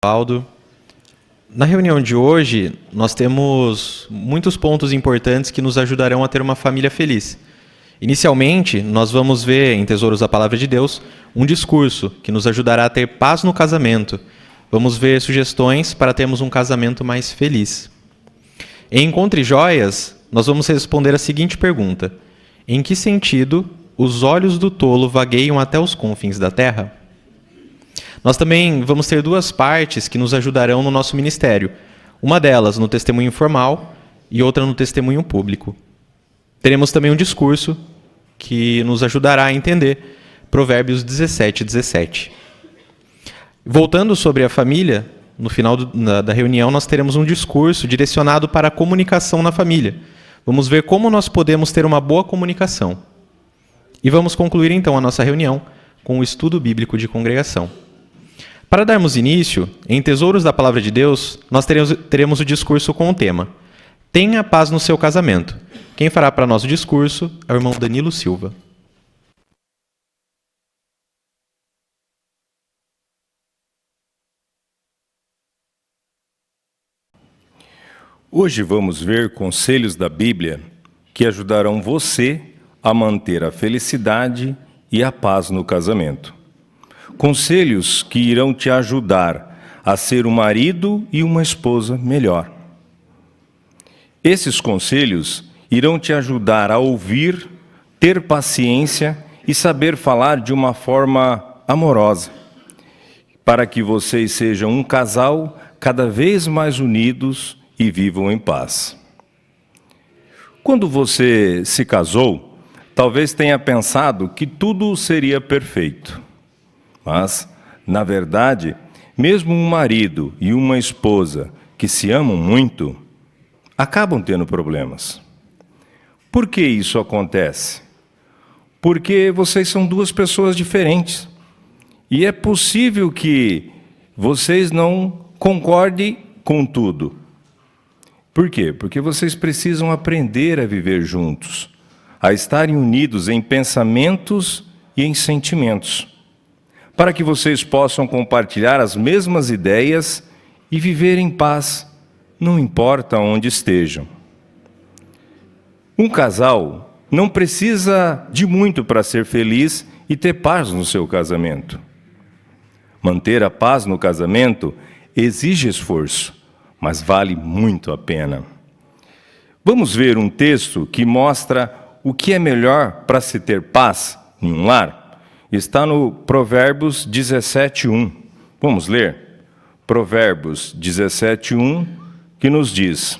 Aldo. Na reunião de hoje, nós temos muitos pontos importantes que nos ajudarão a ter uma família feliz. Inicialmente, nós vamos ver, em Tesouros da Palavra de Deus, um discurso que nos ajudará a ter paz no casamento. Vamos ver sugestões para termos um casamento mais feliz. Em Encontre Joias, nós vamos responder a seguinte pergunta: em que sentido os olhos do tolo vagueiam até os confins da terra? Nós também vamos ter duas partes que nos ajudarão no nosso ministério. Uma delas no testemunho informal e outra no testemunho público. Teremos também um discurso que nos ajudará a entender Provérbios 17:17. Voltando sobre a família, no final da reunião nós teremos um discurso direcionado para a comunicação na família. Vamos ver como nós podemos ter uma boa comunicação. E vamos concluir então a nossa reunião com o estudo bíblico de congregação. Para darmos início, em Tesouros da Palavra de Deus, nós teremos o discurso com o tema Tenha paz no seu casamento. Quem fará para nós o discurso é o irmão Danilo Silva. Hoje vamos ver conselhos da Bíblia que ajudarão você a manter a felicidade e a paz no casamento. Conselhos que irão te ajudar a ser um marido e uma esposa melhor. Esses conselhos irão te ajudar a ouvir, ter paciência e saber falar de uma forma amorosa, para que vocês sejam um casal cada vez mais unidos e vivam em paz. Quando você se casou, talvez tenha pensado que tudo seria perfeito. Mas, na verdade, mesmo um marido e uma esposa que se amam muito, acabam tendo problemas. Por que isso acontece? Porque vocês são duas pessoas diferentes. E é possível que vocês não concordem com tudo. Por quê? Porque vocês precisam aprender a viver juntos, a estarem unidos em pensamentos e em sentimentos, para que vocês possam compartilhar as mesmas ideias e viver em paz, não importa onde estejam. Um casal não precisa de muito para ser feliz e ter paz no seu casamento. Manter a paz no casamento exige esforço, mas vale muito a pena. Vamos ver um texto que mostra o que é melhor para se ter paz em um lar? Está no Provérbios 17:1. Vamos ler? Provérbios 17:1, que nos diz: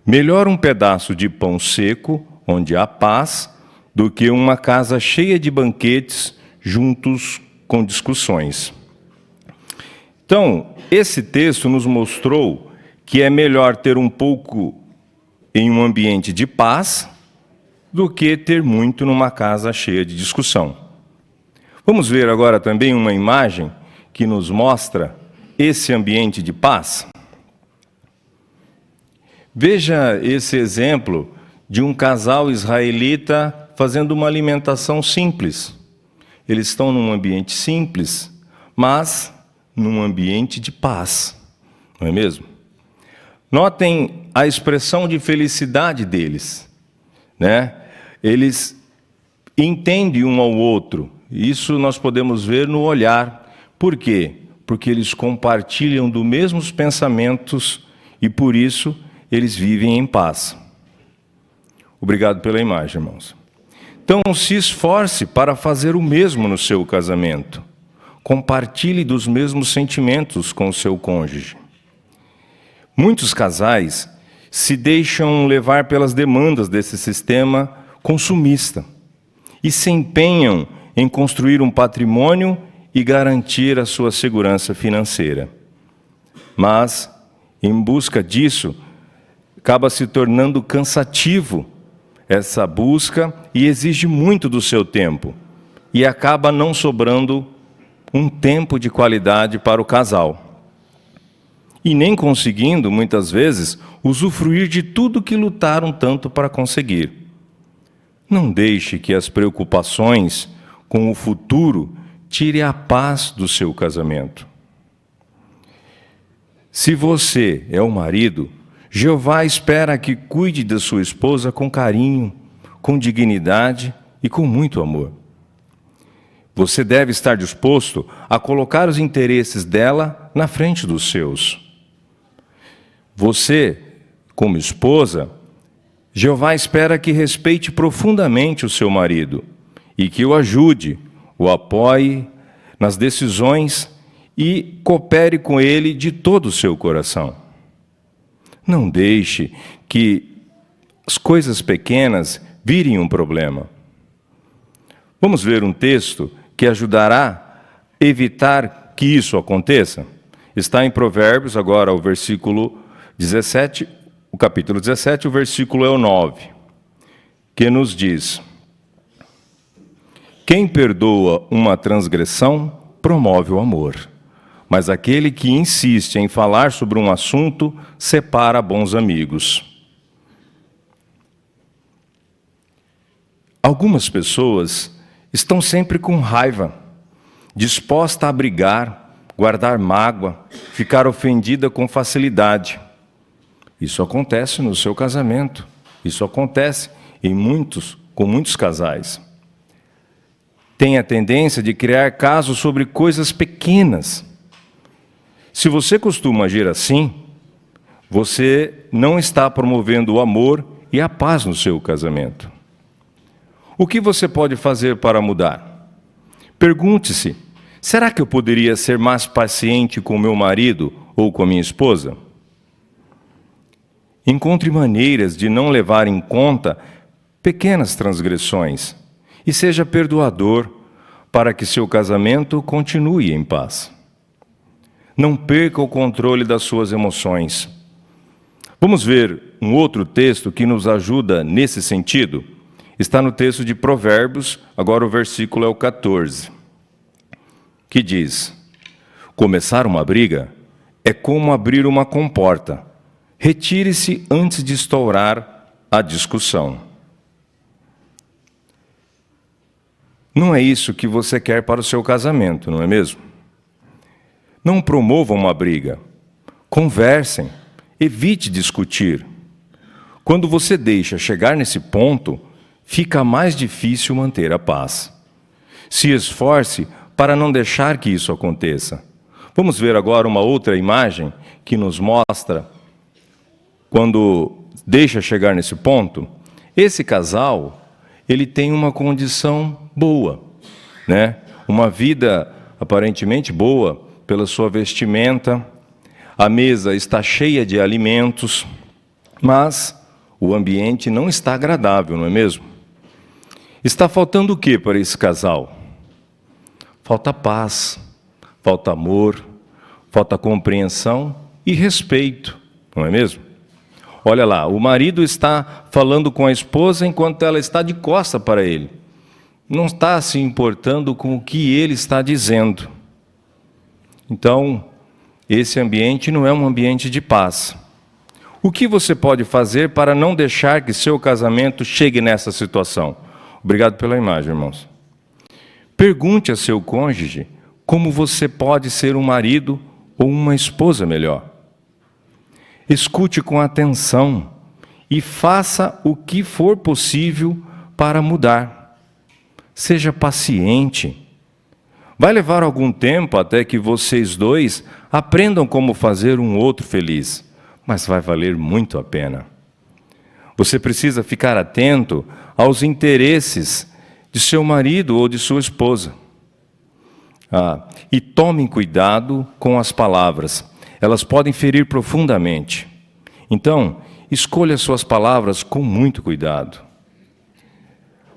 melhor um pedaço de pão seco, onde há paz, do que uma casa cheia de banquetes, juntos com discussões. Então, esse texto nos mostrou que é melhor ter um pouco em um ambiente de paz do que ter muito numa casa cheia de discussão. Vamos ver agora também uma imagem que nos mostra esse ambiente de paz. Veja esse exemplo de um casal israelita fazendo uma alimentação simples. Eles estão num ambiente simples, mas num ambiente de paz, não é mesmo? Notem a expressão de felicidade deles, né? Eles entendem um ao outro. Isso nós podemos ver no olhar. Por quê? Porque eles compartilham dos mesmos pensamentos e, por isso, eles vivem em paz. Obrigado pela imagem, irmãos. Então, se esforce para fazer o mesmo no seu casamento. Compartilhe dos mesmos sentimentos com o seu cônjuge. Muitos casais se deixam levar pelas demandas desse sistema consumista e se empenham em construir um patrimônio e garantir a sua segurança financeira. Mas, em busca disso, acaba se tornando cansativo essa busca e exige muito do seu tempo. E acaba não sobrando um tempo de qualidade para o casal. E nem conseguindo, muitas vezes, usufruir de tudo que lutaram tanto para conseguir. Não deixe que as preocupações com o futuro tire a paz do seu casamento. Se você é o marido, Jeová espera que cuide da sua esposa com carinho, com dignidade e com muito amor. Você deve estar disposto a colocar os interesses dela na frente dos seus. Você, como esposa, Jeová espera que respeite profundamente o seu marido e que o ajude, o apoie nas decisões e coopere com ele de todo o seu coração. Não deixe que as coisas pequenas virem um problema. Vamos ver um texto que ajudará a evitar que isso aconteça. Está em Provérbios, agora o versículo 17, o capítulo 17, o versículo é o 9, que nos diz: quem perdoa uma transgressão promove o amor, mas aquele que insiste em falar sobre um assunto separa bons amigos. Algumas pessoas estão sempre com raiva, disposta a brigar, guardar mágoa, ficar ofendida com facilidade. Isso acontece no seu casamento, isso acontece com muitos casais. Tem a tendência de criar casos sobre coisas pequenas. Se você costuma agir assim, você não está promovendo o amor e a paz no seu casamento. O que você pode fazer para mudar? Pergunte-se: será que eu poderia ser mais paciente com meu marido ou com a minha esposa? Encontre maneiras de não levar em conta pequenas transgressões e seja perdoador para que seu casamento continue em paz. Não perca o controle das suas emoções. Vamos ver um outro texto que nos ajuda nesse sentido? Está no texto de Provérbios, agora o versículo é o 14, que diz: começar uma briga é como abrir uma comporta. Retire-se antes de estourar a discussão. Não é isso que você quer para o seu casamento, não é mesmo? Não promovam uma briga. Conversem. Evite discutir. Quando você deixa chegar nesse ponto, fica mais difícil manter a paz. Se esforce para não deixar que isso aconteça. Vamos ver agora uma outra imagem que nos mostra quando deixa chegar nesse ponto. Esse casal, ele tem uma condição boa, né? Uma vida aparentemente boa pela sua vestimenta, a mesa está cheia de alimentos, mas o ambiente não está agradável, não é mesmo? Está faltando o que para esse casal? Falta paz, falta amor, falta compreensão e respeito, não é mesmo? Olha lá, o marido está falando com a esposa enquanto ela está de costa para ele. Não está se importando com o que ele está dizendo. Então, esse ambiente não é um ambiente de paz. O que você pode fazer para não deixar que seu casamento chegue nessa situação? Obrigado pela imagem, irmãos. Pergunte a seu cônjuge como você pode ser um marido ou uma esposa melhor. Escute com atenção e faça o que for possível para mudar. Seja paciente. Vai levar algum tempo até que vocês dois aprendam como fazer um outro feliz, mas vai valer muito a pena. Você precisa ficar atento aos interesses de seu marido ou de sua esposa. E tomem cuidado com as palavras. Elas podem ferir profundamente. Então, escolha suas palavras com muito cuidado.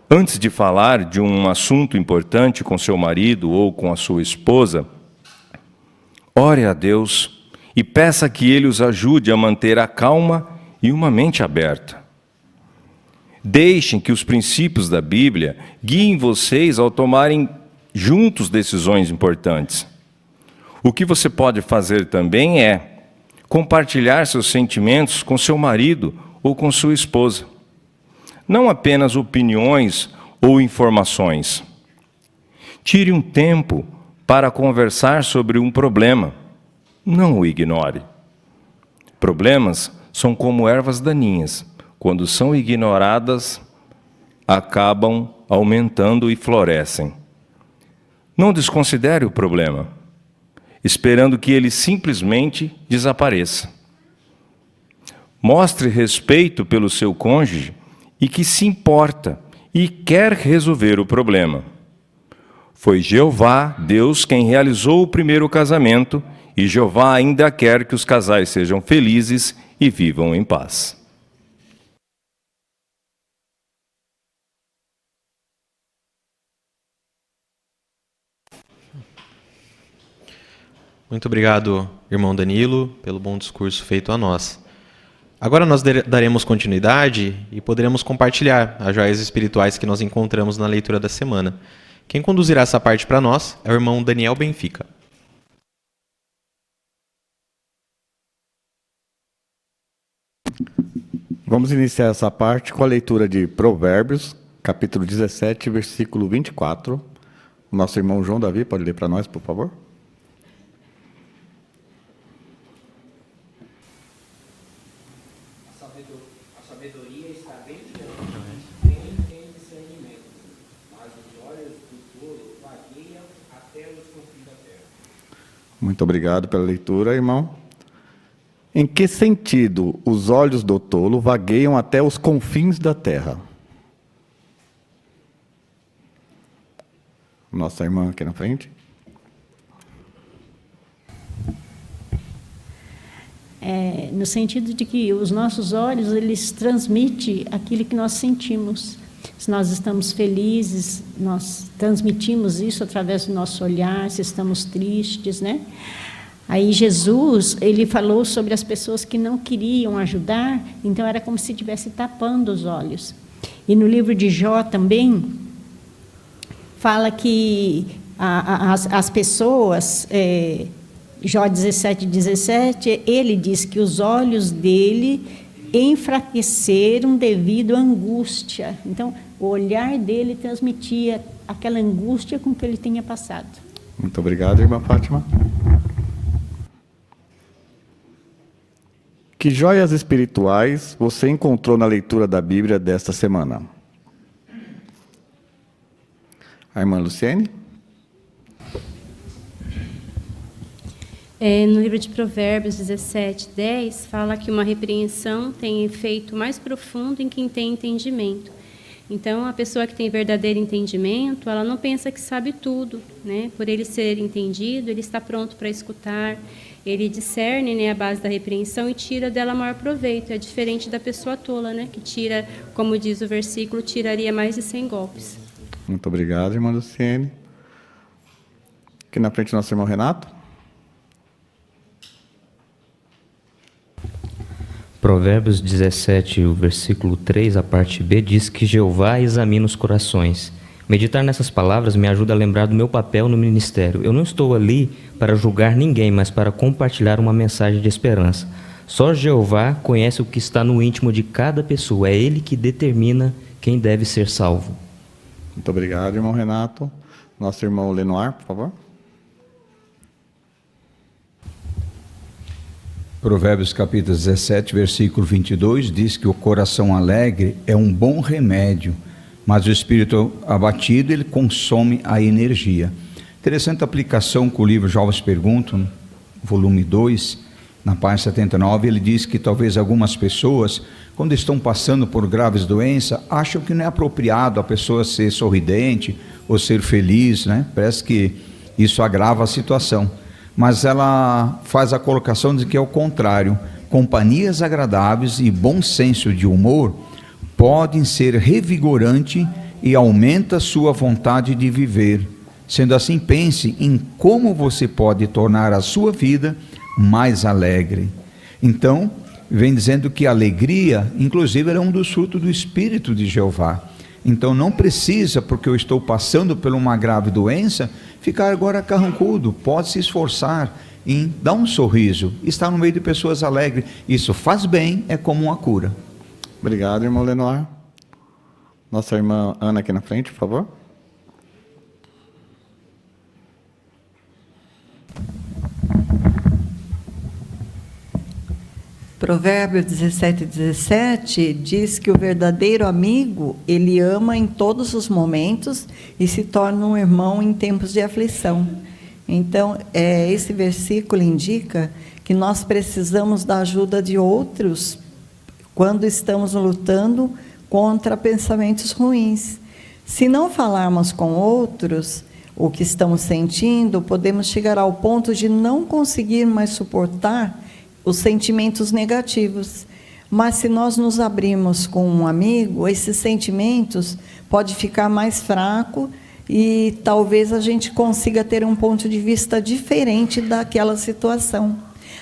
Antes de falar de um assunto importante com seu marido ou com a sua esposa, ore a Deus e peça que Ele os ajude a manter a calma e uma mente aberta. Deixem que os princípios da Bíblia guiem vocês ao tomarem juntos decisões importantes. O que você pode fazer também é compartilhar seus sentimentos com seu marido ou com sua esposa. Não apenas opiniões ou informações. Tire um tempo para conversar sobre um problema. Não o ignore. problemas são como ervas daninhas. Quando são ignoradas, acabam aumentando e florescem. Não desconsidere o problema, esperando que ele simplesmente desapareça. Mostre respeito pelo seu cônjuge e que se importa e quer resolver o problema. Foi Jeová, Deus, quem realizou o primeiro casamento, e Jeová ainda quer que os casais sejam felizes e vivam em paz. Muito obrigado, irmão Danilo, pelo bom discurso feito a nós. Agora nós daremos continuidade e poderemos compartilhar as joias espirituais que nós encontramos na leitura da semana. Quem conduzirá essa parte para nós é o irmão Daniel Benfica. Vamos iniciar essa parte com a leitura de Provérbios, capítulo 17, versículo 24. O nosso irmão João Davi pode ler para nós, por favor? A sabedoria está bem diante, quem tem discernimento, mas os olhos do tolo vagueiam até os confins da terra. Muito obrigado pela leitura, irmão. Em que sentido os olhos do tolo vagueiam até os confins da terra? Nossa irmã aqui na frente. No sentido de que os nossos olhos, eles transmitem aquilo que nós sentimos. Se nós estamos felizes, nós transmitimos isso através do nosso olhar, se estamos tristes, né? Aí Jesus, ele falou sobre as pessoas que não queriam ajudar, então era como se estivesse tapando os olhos. E no livro de Jó também, fala que as pessoas, Jó 17, ele diz que os olhos dele enfraqueceram devido à angústia. Então, o olhar dele transmitia aquela angústia com que ele tinha passado. Muito obrigado, irmã Fátima. Que joias espirituais você encontrou na leitura da Bíblia desta semana? A irmã Luciene? No livro de Provérbios 17:10, fala que uma repreensão tem efeito mais profundo em quem tem entendimento. Então, a pessoa que tem verdadeiro entendimento, ela não pensa que sabe tudo, né? Por ele ser entendido, ele está pronto para escutar, ele discerne, né, a base da repreensão e tira dela maior proveito. É diferente da pessoa tola, né, que tira, como diz o versículo, tiraria mais de 100 golpes. Muito obrigado, irmã Luciene. Aqui na frente, nosso irmão Renato. Provérbios 17, o versículo 3, a parte B, diz que Jeová examina os corações. Meditar nessas palavras me ajuda a lembrar do meu papel no ministério. Eu não estou ali para julgar ninguém, mas para compartilhar uma mensagem de esperança. Só Jeová conhece o que está no íntimo de cada pessoa. É Ele que determina quem deve ser salvo. Muito obrigado, irmão Renato. Nosso irmão Lenoir, por favor. Provérbios capítulo 17, versículo 22, diz que o coração alegre é um bom remédio, mas o espírito abatido, ele consome a energia. Interessante a aplicação que o livro Jovens Perguntam, volume 2, na página 79, ele diz que talvez algumas pessoas, quando estão passando por graves doenças, acham que não é apropriado a pessoa ser sorridente ou ser feliz, né? Parece que isso agrava a situação. Mas ela faz a colocação de que é o contrário. Companhias agradáveis e bom senso de humor podem ser revigorante e aumenta sua vontade de viver. Sendo assim, pense em como você pode tornar a sua vida mais alegre. Então, vem dizendo que a alegria, inclusive, era um dos frutos do Espírito de Jeová. Então não precisa, porque eu estou passando por uma grave doença, ficar agora carrancudo. Pode se esforçar em dar um sorriso, estar no meio de pessoas alegres. Isso faz bem, é como uma cura. Obrigado, irmão Lenoir. Nossa irmã Ana aqui na frente, por favor. Provérbios 17:17 diz que o verdadeiro amigo, ele ama em todos os momentos e se torna um irmão em tempos de aflição. Então, esse versículo indica que nós precisamos da ajuda de outros quando estamos lutando contra pensamentos ruins. Se não falarmos com outros o que estamos sentindo, podemos chegar ao ponto de não conseguir mais suportar os sentimentos negativos. Mas se nós nos abrirmos com um amigo, esses sentimentos podem ficar mais fracos e talvez a gente consiga ter um ponto de vista diferente daquela situação.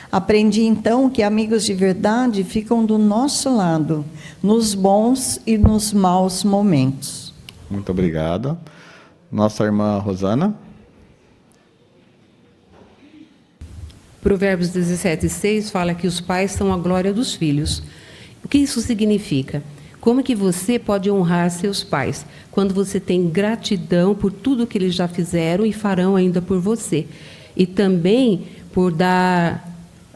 Aprendi, então, que amigos de verdade ficam do nosso lado, nos bons e nos maus momentos. Muito obrigado. Nossa irmã Rosana. Provérbios 17:6 fala que os pais são a glória dos filhos. O que isso significa? Como que você pode honrar seus pais? Quando você tem gratidão por tudo que eles já fizeram e farão ainda por você. E também por dar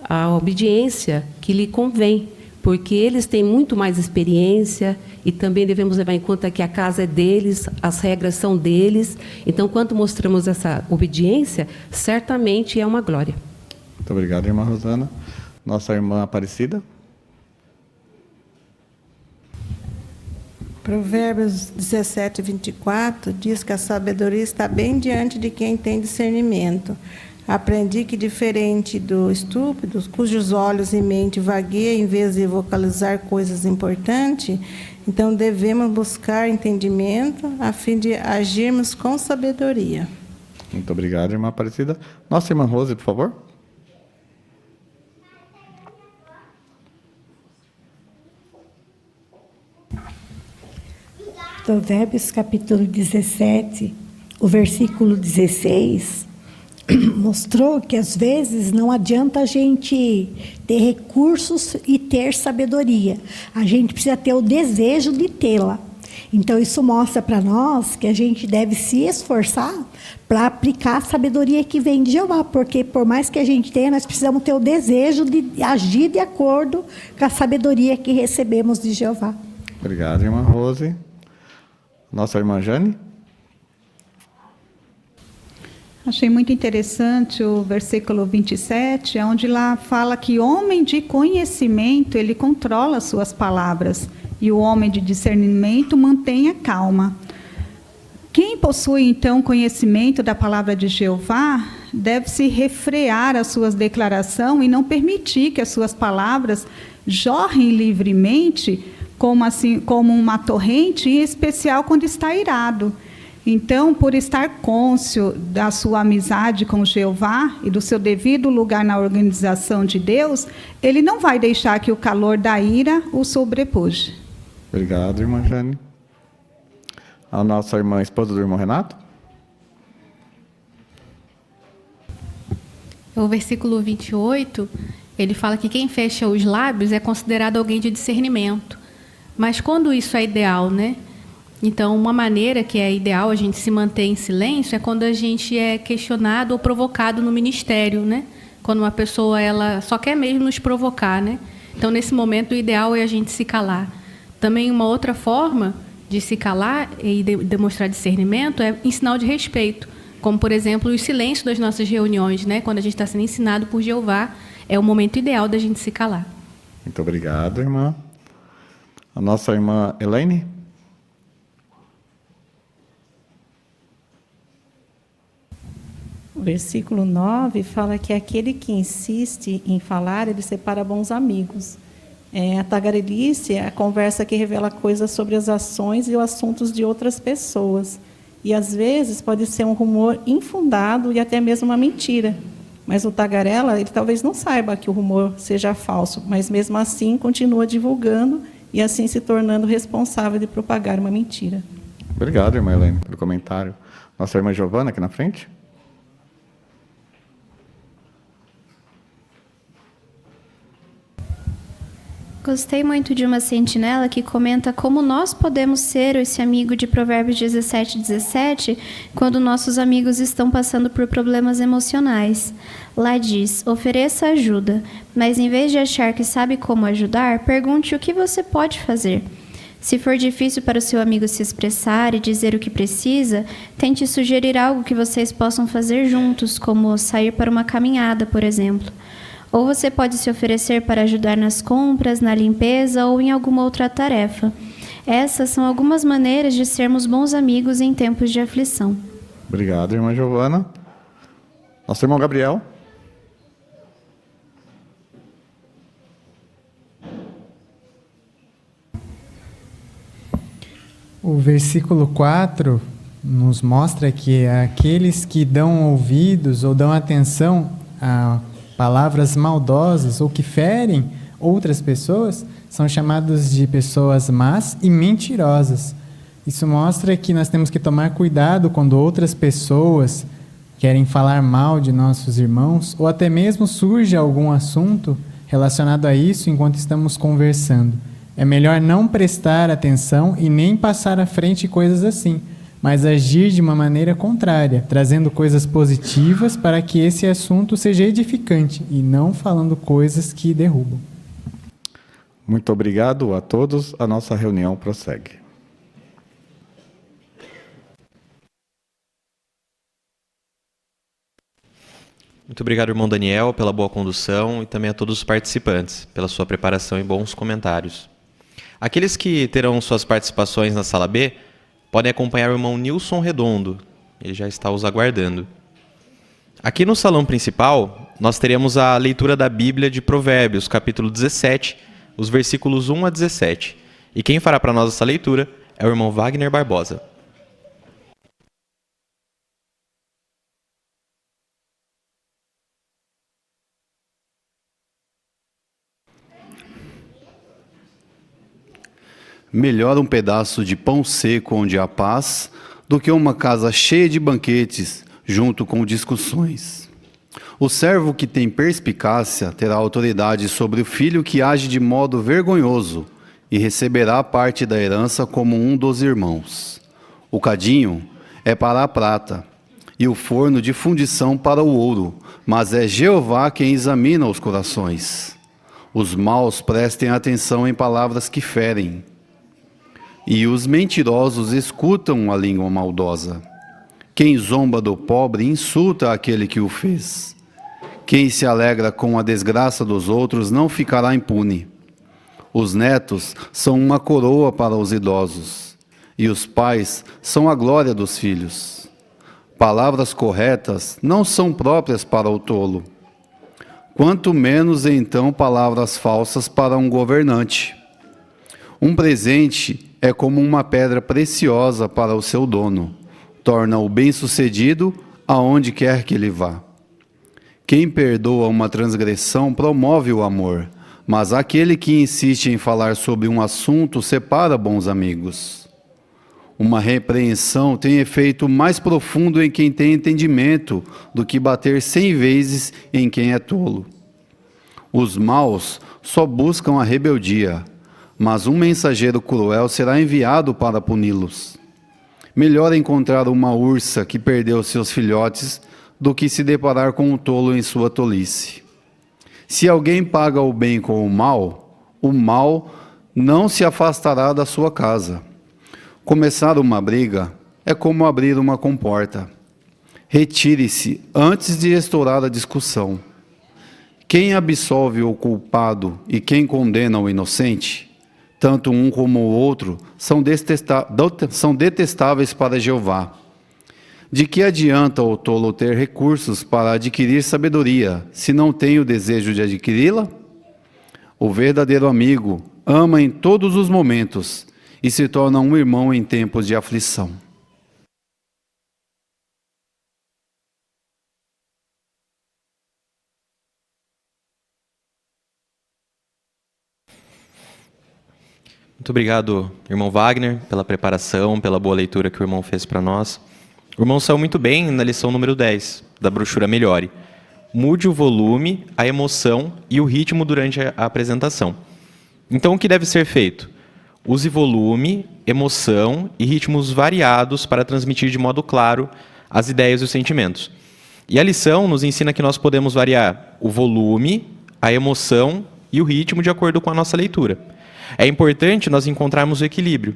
a obediência que lhe convém, porque eles têm muito mais experiência e também devemos levar em conta que a casa é deles, as regras são deles. Então, quando mostramos essa obediência, certamente é uma glória. Muito obrigado, irmã Rosana. Nossa irmã Aparecida. Provérbios 17:24 diz que a sabedoria está bem diante de quem tem discernimento. Aprendi que, diferente do estúpido, cujos olhos e mente vagueiam em vez de vocalizar coisas importantes, então devemos buscar entendimento a fim de agirmos com sabedoria. Muito obrigado, irmã Aparecida. Nossa irmã Rose, por favor. Provérbios capítulo 17, o versículo 16, mostrou que às vezes não adianta a gente ter recursos e ter sabedoria. A gente precisa ter o desejo de tê-la. Então isso mostra para nós que a gente deve se esforçar para aplicar a sabedoria que vem de Jeová, porque por mais que a gente tenha, nós precisamos ter o desejo de agir de acordo com a sabedoria que recebemos de Jeová. Obrigado, irmã Rose. Nossa irmã Jane. Achei muito interessante o versículo 27, onde lá fala que homem de conhecimento, ele controla as suas palavras, e o homem de discernimento mantém a calma. Quem possui, então, conhecimento da palavra de Jeová, deve se refrear as suas declarações e não permitir que as suas palavras jorrem livremente, como uma torrente, em especial quando está irado. Então, por estar cônscio da sua amizade com Jeová e do seu devido lugar na organização de Deus, ele não vai deixar que o calor da ira o sobrepuje. Obrigado, irmã Jane. A nossa irmã, esposa do irmão Renato. O versículo 28, ele fala que quem fecha os lábios é considerado alguém de discernimento. Mas quando isso é ideal, né? Então, uma maneira que é ideal a gente se manter em silêncio é quando a gente é questionado ou provocado no ministério, né? Quando uma pessoa ela só quer mesmo nos provocar, né? Então, nesse momento, o ideal é a gente se calar. Também uma outra forma de se calar e demonstrar discernimento é em sinal de respeito, como, por exemplo, o silêncio das nossas reuniões, né? Quando a gente está sendo ensinado por Jeová, é o momento ideal da gente se calar. Muito obrigado, irmã. A nossa irmã Elaine. O versículo 9 fala que aquele que insiste em falar, ele separa bons amigos. A tagarelice é a conversa que revela coisas sobre as ações e os assuntos de outras pessoas. E, às vezes, pode ser um rumor infundado e até mesmo uma mentira. Mas o tagarela, ele talvez não saiba que o rumor seja falso, mas, mesmo assim, continua divulgando e, assim, se tornando responsável de propagar uma mentira. Obrigado, irmã Elaine, pelo comentário. Nossa irmã Giovana, aqui na frente. Gostei muito de uma sentinela que comenta como nós podemos ser esse amigo de Provérbios 17:17 quando nossos amigos estão passando por problemas emocionais. Lá diz: ofereça ajuda, mas em vez de achar que sabe como ajudar, pergunte o que você pode fazer. Se for difícil para o seu amigo se expressar e dizer o que precisa, tente sugerir algo que vocês possam fazer juntos, como sair para uma caminhada, por exemplo. Ou você pode se oferecer para ajudar nas compras, na limpeza ou em alguma outra tarefa. Essas são algumas maneiras de sermos bons amigos em tempos de aflição. Obrigado, irmã Giovana. Nosso irmão Gabriel. O versículo 4 nos mostra que aqueles que dão ouvidos ou dão atenção a palavras maldosas ou que ferem outras pessoas são chamados de pessoas más e mentirosas. Isso mostra que nós temos que tomar cuidado quando outras pessoas querem falar mal de nossos irmãos ou até mesmo surge algum assunto relacionado a isso enquanto estamos conversando. É melhor não prestar atenção e nem passar à frente coisas assim, mas agir de uma maneira contrária, trazendo coisas positivas para que esse assunto seja edificante e não falando coisas que derrubam. Muito obrigado a todos. A nossa reunião prossegue. Muito obrigado, irmão Daniel, pela boa condução e também a todos os participantes, pela sua preparação e bons comentários. Aqueles que terão suas participações na sala B podem acompanhar o irmão Nilson Redondo, ele já está os aguardando. Aqui no salão principal, nós teremos a leitura da Bíblia de Provérbios, capítulo 17, os versículos 1 a 17. E quem fará para nós essa leitura é o irmão Wagner Barbosa. Melhor um pedaço de pão seco onde há paz do que uma casa cheia de banquetes junto com discussões. O servo que tem perspicácia terá autoridade sobre o filho que age de modo vergonhoso e receberá parte da herança como um dos irmãos. O cadinho é para a prata e o forno de fundição para o ouro, mas é Jeová quem examina os corações. Os maus prestem atenção em palavras que ferem, e os mentirosos escutam a língua maldosa. Quem zomba do pobre insulta aquele que o fez. Quem se alegra com a desgraça dos outros não ficará impune. Os netos são uma coroa para os idosos, e os pais são a glória dos filhos. Palavras corretas não são próprias para o tolo, quanto menos então palavras falsas para um governante. Um presente é como uma pedra preciosa para o seu dono, torna-o bem-sucedido aonde quer que ele vá. Quem perdoa uma transgressão promove o amor, mas aquele que insiste em falar sobre um assunto separa bons amigos. Uma repreensão tem efeito mais profundo em quem tem entendimento do que bater 100 vezes em quem é tolo. Os maus só buscam a rebeldia, mas um mensageiro cruel será enviado para puni-los. Melhor encontrar uma ursa que perdeu seus filhotes do que se deparar com um tolo em sua tolice. Se alguém paga o bem com o mal não se afastará da sua casa. Começar uma briga é como abrir uma comporta. Retire-se antes de estourar a discussão. Quem absolve o culpado e quem condena o inocente, tanto um como o outro, são detestáveis para Jeová. De que adianta o tolo ter recursos para adquirir sabedoria, se não tem o desejo de adquiri-la? O verdadeiro amigo ama em todos os momentos e se torna um irmão em tempos de aflição. Muito obrigado, irmão Wagner, pela preparação, pela boa leitura que o irmão fez para nós. O irmão saiu muito bem na lição número 10, da brochura Melhore. Mude o volume, a emoção e o ritmo durante a apresentação. Então, o que deve ser feito? Use volume, emoção e ritmos variados para transmitir de modo claro as ideias e os sentimentos. E a lição nos ensina que nós podemos variar o volume, a emoção e o ritmo de acordo com a nossa leitura. É importante nós encontrarmos o equilíbrio,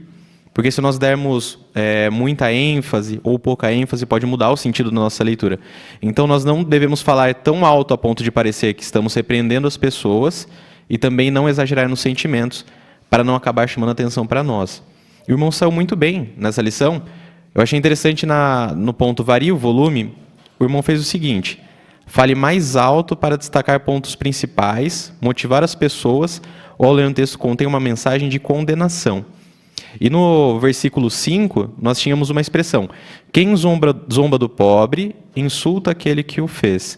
porque se nós dermos muita ênfase ou pouca ênfase, pode mudar o sentido da nossa leitura. Então, nós não devemos falar tão alto a ponto de parecer que estamos repreendendo as pessoas e também não exagerar nos sentimentos para não acabar chamando atenção para nós. E o irmão saiu muito bem nessa lição. Eu achei interessante no ponto varia o volume, o irmão fez o seguinte: fale mais alto para destacar pontos principais, motivar as pessoas, ou ao ler um texto contém uma mensagem de condenação. E no versículo 5, nós tínhamos uma expressão: quem zomba do pobre, insulta aquele que o fez.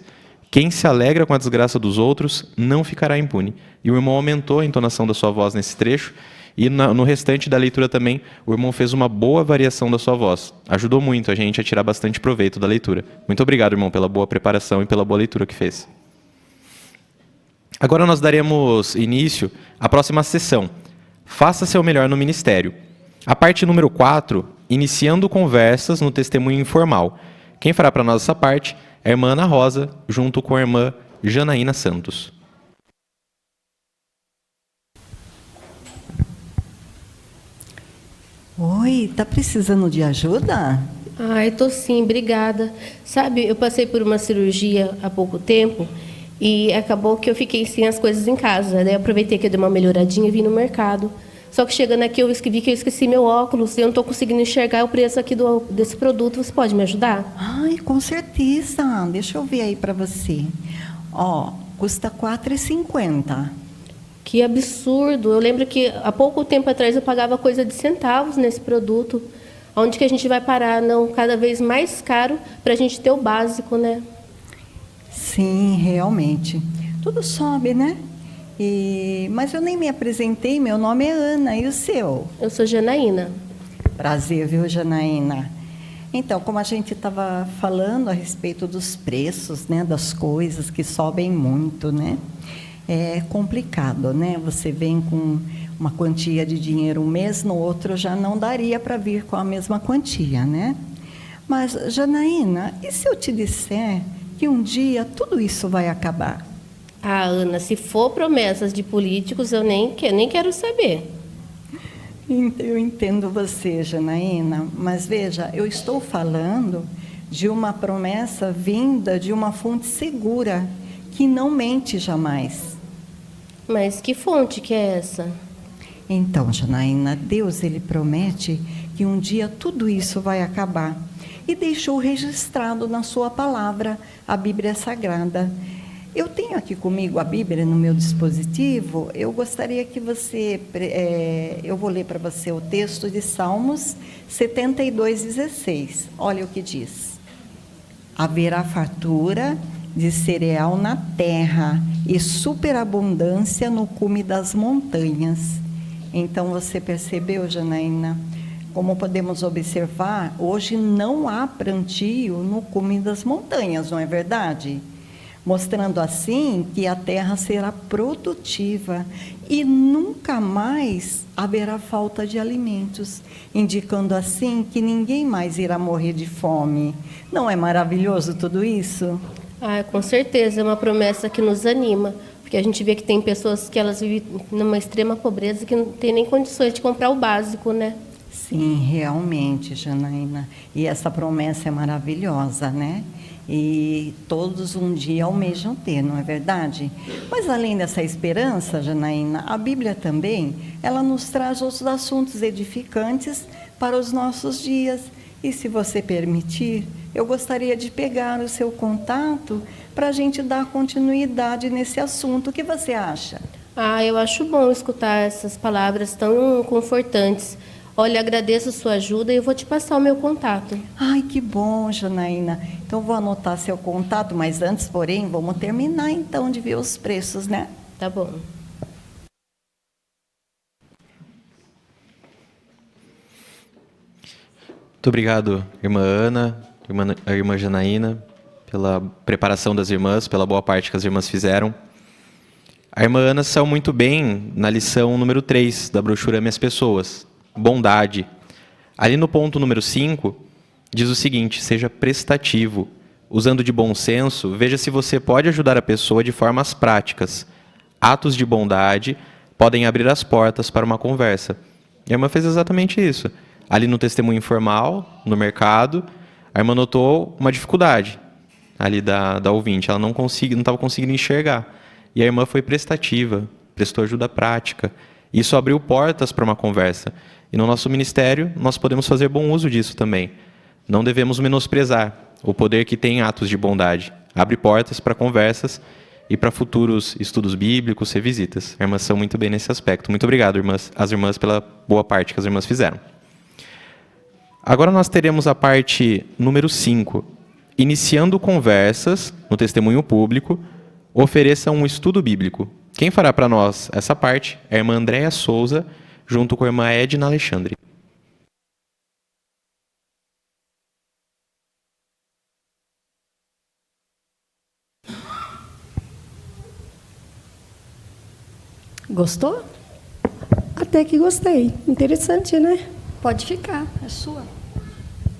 Quem se alegra com a desgraça dos outros, não ficará impune. E o irmão aumentou a entonação da sua voz nesse trecho, e no restante da leitura também, o irmão fez uma boa variação da sua voz. Ajudou muito a gente a tirar bastante proveito da leitura. Muito obrigado, irmão, pela boa preparação e pela boa leitura que fez. Agora nós daremos início à próxima sessão. Faça seu melhor no ministério. A parte número 4, iniciando conversas no testemunho informal. Quem fará para nós essa parte é a irmã Ana Rosa, junto com a irmã Janaína Santos. Oi, tá precisando de ajuda? Ai, tô sim, obrigada. Sabe, eu passei por uma cirurgia há pouco tempo e acabou que eu fiquei sem as coisas em casa. Daí eu aproveitei que eu dei uma melhoradinha e vim no mercado. Só que chegando aqui eu vi que eu esqueci meu óculos e eu não estou conseguindo enxergar o preço aqui desse produto. Você pode me ajudar? Ai, com certeza. Deixa eu ver aí para você. Ó, custa R$ 4,50. Que absurdo. Eu lembro que há pouco tempo atrás eu pagava coisa de centavos nesse produto. Onde que a gente vai parar? Não, cada vez mais caro para a gente ter o básico, né? Sim, realmente. Tudo sobe, né? Mas eu nem me apresentei, meu nome é Ana, e o seu? Eu sou Janaína. Prazer, viu, Janaína? Então, como a gente estava falando a respeito dos preços, né, das coisas que sobem muito, né? É complicado, né? Você vem com uma quantia de dinheiro um mês, no outro já não daria para vir com a mesma quantia, né? Mas, Janaína, e se eu te disser que um dia tudo isso vai acabar? Ah, Ana, se for promessas de políticos, eu nem quero saber. Eu entendo você, Janaína, mas veja, eu estou falando de uma promessa vinda de uma fonte segura, que não mente jamais. Mas que fonte que é essa? Então, Janaína, Deus, Ele promete que um dia tudo isso vai acabar. E deixou registrado na sua palavra, a Bíblia Sagrada. Eu tenho aqui comigo a Bíblia no meu dispositivo. Eu gostaria que você... eu vou ler para você o texto de Salmos 72:16. Olha o que diz. Haverá fartura de cereal na terra e superabundância no cume das montanhas. Então, você percebeu, Janaína? Como podemos observar, hoje não há plantio no cume das montanhas, não é verdade? Mostrando assim que a terra será produtiva e nunca mais haverá falta de alimentos, indicando assim que ninguém mais irá morrer de fome. Não é maravilhoso tudo isso? Ah, com certeza, é uma promessa que nos anima, porque a gente vê que tem pessoas que elas vivem numa extrema pobreza que não tem nem condições de comprar o básico, né? Sim, realmente, Janaína. E essa promessa é maravilhosa, né? E todos um dia almejam ter, não é verdade? Mas além dessa esperança, Janaína, a Bíblia também, ela nos traz outros assuntos edificantes para os nossos dias. E se você permitir, eu gostaria de pegar o seu contato para a gente dar continuidade nesse assunto. O que você acha? Ah, eu acho bom escutar essas palavras tão confortantes. Olha, agradeço a sua ajuda e eu vou te passar o meu contato. Ai, que bom, Janaína. Então, vou anotar seu contato, mas antes, porém, vamos terminar, então, de ver os preços, né? Tá bom. Muito obrigado, irmã Ana, a irmã Janaína, pela preparação das irmãs, pela boa parte que as irmãs fizeram. A irmã Ana saiu muito bem na lição número 3 da brochura Ame as Pessoas, bondade. Ali no ponto número 5, diz o seguinte: seja prestativo. Usando de bom senso, veja se você pode ajudar a pessoa de formas práticas. Atos de bondade podem abrir as portas para uma conversa. E a irmã fez exatamente isso. Ali no testemunho informal, no mercado, a irmã notou uma dificuldade ali da ouvinte. Ela não estava conseguindo enxergar. E a irmã foi prestativa, prestou ajuda prática. Isso abriu portas para uma conversa. E no nosso ministério, nós podemos fazer bom uso disso também. Não devemos menosprezar o poder que tem atos de bondade. Abre portas para conversas e para futuros estudos bíblicos, revisitas. As irmãs são muito bem nesse aspecto. Muito obrigado, as irmãs, pela boa parte que as irmãs fizeram. Agora nós teremos a parte número 5. Iniciando conversas no testemunho público, ofereça um estudo bíblico. Quem fará para nós essa parte é a irmã Andréia Souza, junto com a irmã Edna Alexandre. Gostou? Até que gostei. Interessante, né? Pode ficar, é sua.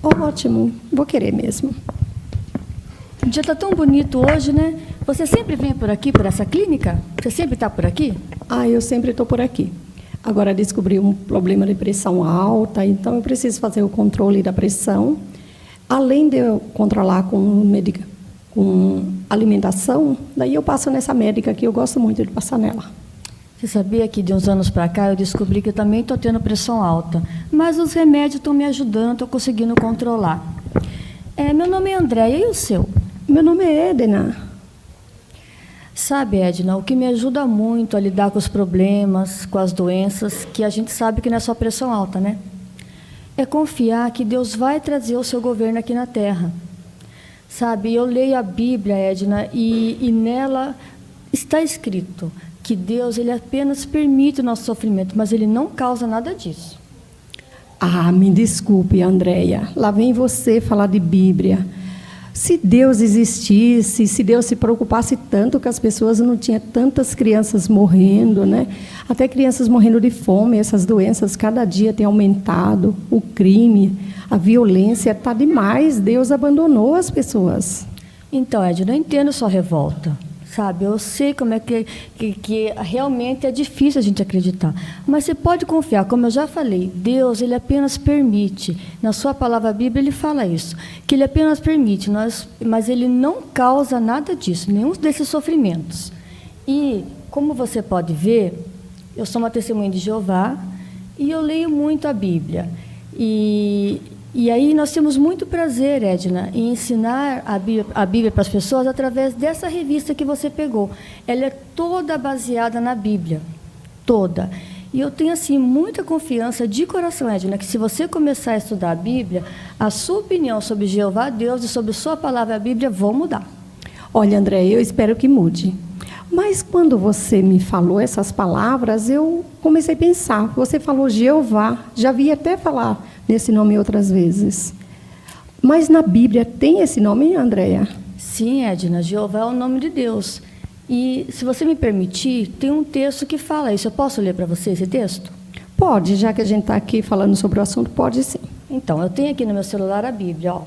Ótimo, vou querer mesmo. O dia está tão bonito hoje, né? Você sempre vem por aqui, por essa clínica? Você sempre está por aqui? Ah, eu sempre estou por aqui. Agora descobri um problema de pressão alta, então eu preciso fazer o controle da pressão. Além de eu controlar com alimentação, daí eu passo nessa médica que eu gosto muito de passar nela. Você sabia que de uns anos para cá eu descobri que eu também estou tendo pressão alta, mas os remédios estão me ajudando, estou conseguindo controlar. Meu nome é Andréia, e o seu? Meu nome é Edna. Sabe, Edna, o que me ajuda muito a lidar com os problemas, com as doenças, que a gente sabe que não é só pressão alta, né? É confiar que Deus vai trazer o seu governo aqui na Terra. Sabe, eu leio a Bíblia, Edna, e nela está escrito que Deus ele apenas permite o nosso sofrimento, mas Ele não causa nada disso. Ah, me desculpe, Andréia. Lá vem você falar de Bíblia. Se Deus existisse, se Deus se preocupasse tanto com as pessoas, não tinha tantas crianças morrendo, né? Até crianças morrendo de fome, essas doenças cada dia têm aumentado, o crime, a violência, está demais. Deus abandonou as pessoas. Então, Edna, eu entendo sua revolta. Sabe, eu sei como é que realmente é difícil a gente acreditar. Mas você pode confiar, como eu já falei, Deus ele apenas permite. Na sua palavra Bíblia ele fala isso, que Ele apenas permite, mas Ele não causa nada disso, nenhum desses sofrimentos. E, como você pode ver, eu sou uma testemunha de Jeová e eu leio muito a Bíblia. E aí nós temos muito prazer, Edna, em ensinar a Bíblia para as pessoas através dessa revista que você pegou. Ela é toda baseada na Bíblia, toda. E eu tenho, assim, muita confiança de coração, Edna, que se você começar a estudar a Bíblia, a sua opinião sobre Jeová, Deus e sobre sua palavra, a Bíblia, vão mudar. Olha, André, eu espero que mude. Mas quando você me falou essas palavras, eu comecei a pensar. Você falou Jeová, já vi até falar nesse nome outras vezes. Mas na Bíblia tem esse nome, Andréia? Sim, Edna, Jeová é o nome de Deus. E, se você me permitir, tem um texto que fala isso. Eu posso ler para você esse texto? Pode, já que a gente está aqui falando sobre o assunto, pode sim. Então, eu tenho aqui no meu celular a Bíblia, ó.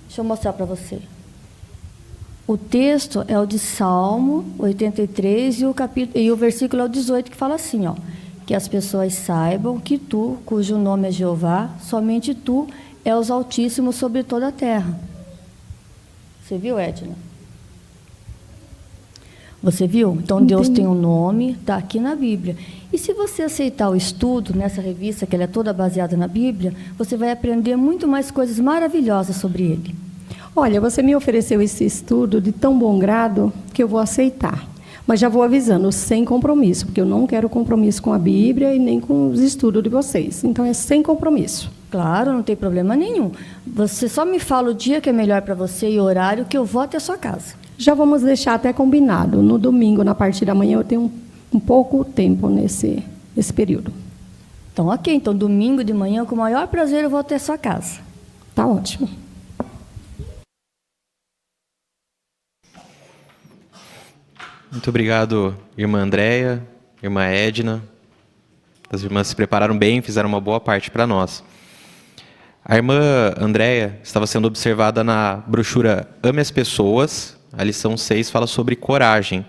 Deixa eu mostrar para você. O texto é o de Salmo 83 e o versículo é o 18, que fala assim, ó. Que as pessoas saibam que tu, cujo nome é Jeová, somente tu és o Altíssimo sobre toda a terra. Você viu, Edna? Você viu? Então, Deus tem um nome, está aqui na Bíblia. E se você aceitar o estudo nessa revista, que ela é toda baseada na Bíblia, você vai aprender muito mais coisas maravilhosas sobre Ele. Olha, você me ofereceu esse estudo de tão bom grado que eu vou aceitar. Mas já vou avisando, sem compromisso, porque eu não quero compromisso com a Bíblia e nem com os estudos de vocês. Então, é sem compromisso. Claro, não tem problema nenhum. Você só me fala o dia que é melhor para você e o horário que eu vou até a sua casa. Já vamos deixar até combinado. No domingo, na parte da manhã, eu tenho um pouco tempo nesse período. Então, ok. Então, domingo de manhã, com o maior prazer, eu vou até a sua casa. Tá ótimo. Muito obrigado, irmã Andréia, irmã Edna. As irmãs se prepararam bem, fizeram uma boa parte para nós. A irmã Andréia estava sendo observada na brochura Ame as Pessoas. A lição 6 fala sobre coragem.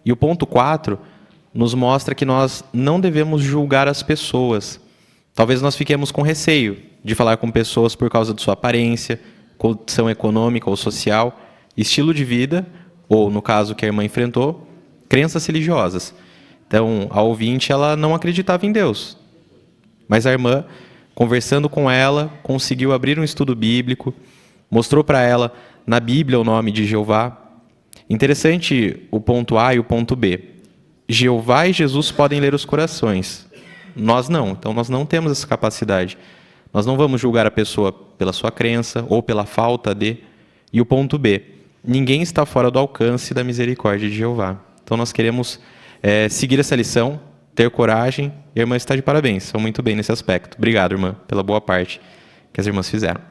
E o ponto 4 nos mostra que nós não devemos julgar as pessoas. Talvez nós fiquemos com receio de falar com pessoas por causa de sua aparência, condição econômica ou social, estilo de vida, ou, no caso que a irmã enfrentou, crenças religiosas. Então, a ouvinte, ela não acreditava em Deus. Mas a irmã, conversando com ela, conseguiu abrir um estudo bíblico, mostrou para ela na Bíblia o nome de Jeová. Interessante o ponto A e o ponto B. Jeová e Jesus podem ler os corações. Nós não. Então, nós não temos essa capacidade. Nós não vamos julgar a pessoa pela sua crença ou pela falta de. E o ponto B. Ninguém está fora do alcance da misericórdia de Jeová. Então, nós queremos seguir essa lição, ter coragem. E a irmã está de parabéns. São muito bem nesse aspecto. Obrigado, irmã, pela boa parte que as irmãs fizeram.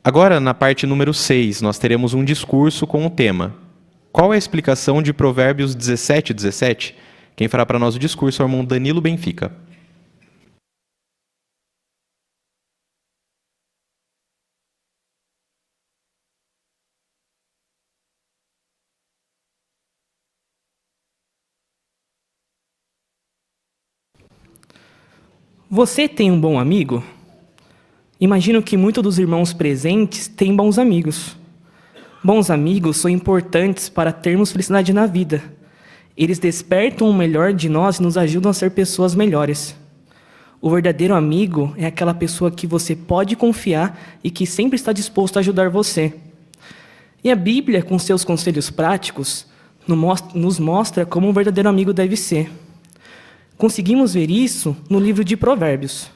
Agora, na parte número 6, nós teremos um discurso com o tema: qual é a explicação de Provérbios 17:17? Quem fará para nós o discurso é o irmão Danilo Benfica. Você tem um bom amigo? Imagino que muitos dos irmãos presentes têm bons amigos. Bons amigos são importantes para termos felicidade na vida. Eles despertam o melhor de nós e nos ajudam a ser pessoas melhores. O verdadeiro amigo é aquela pessoa que você pode confiar e que sempre está disposto a ajudar você. E a Bíblia, com seus conselhos práticos, nos mostra como um verdadeiro amigo deve ser. Conseguimos ver isso no livro de Provérbios.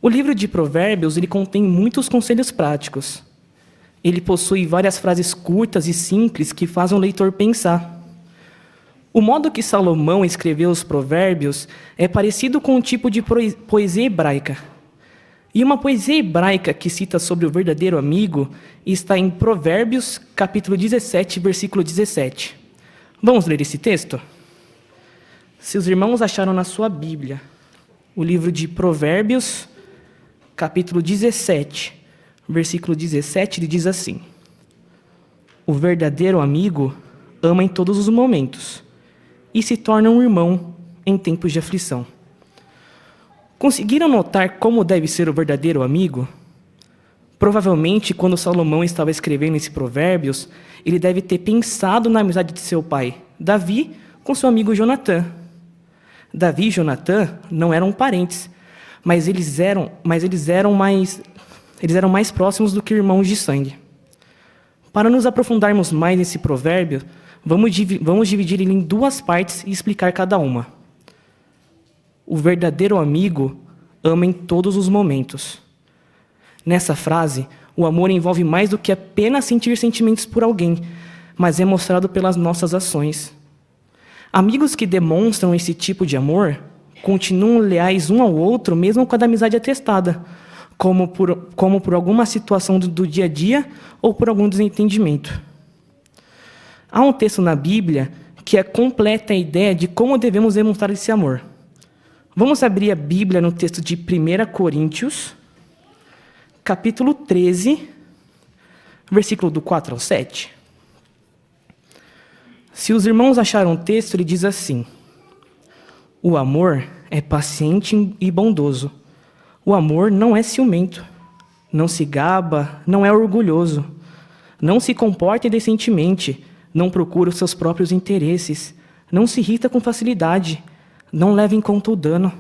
O livro de Provérbios ele contém muitos conselhos práticos. Ele possui várias frases curtas e simples que fazem o leitor pensar. O modo que Salomão escreveu os provérbios é parecido com um tipo de poesia hebraica. E uma poesia hebraica que cita sobre o verdadeiro amigo está em Provérbios, capítulo 17, versículo 17. Vamos ler esse texto? Se os irmãos acharam na sua Bíblia o livro de Provérbios, capítulo 17, versículo 17, ele diz assim: o verdadeiro amigo ama em todos os momentos e se torna um irmão em tempos de aflição. Conseguiram notar como deve ser o verdadeiro amigo? Provavelmente, quando Salomão estava escrevendo esse Provérbios, ele deve ter pensado na amizade de seu pai, Davi, com seu amigo Jonatã. Davi e Jonatã não eram parentes, mas eles eram mais próximos do que irmãos de sangue. Para nos aprofundarmos mais nesse provérbio, vamos dividir ele em duas partes e explicar cada uma. O verdadeiro amigo ama em todos os momentos. Nessa frase, o amor envolve mais do que apenas sentir sentimentos por alguém, mas é mostrado pelas nossas ações. Amigos que demonstram esse tipo de amor continuam leais um ao outro, mesmo quando a amizade é testada, como por alguma situação do dia a dia ou por algum desentendimento. Há um texto na Bíblia que completa a ideia de como devemos demonstrar esse amor. Vamos abrir a Bíblia no texto de 1 Coríntios, capítulo 13, versículo do 4 ao 7. Se os irmãos acharam o texto, ele diz assim: o amor é paciente e bondoso. O amor não é ciumento, não se gaba, não é orgulhoso, não se comporta indecentemente, não procura os seus próprios interesses, não se irrita com facilidade, não leva em conta o dano,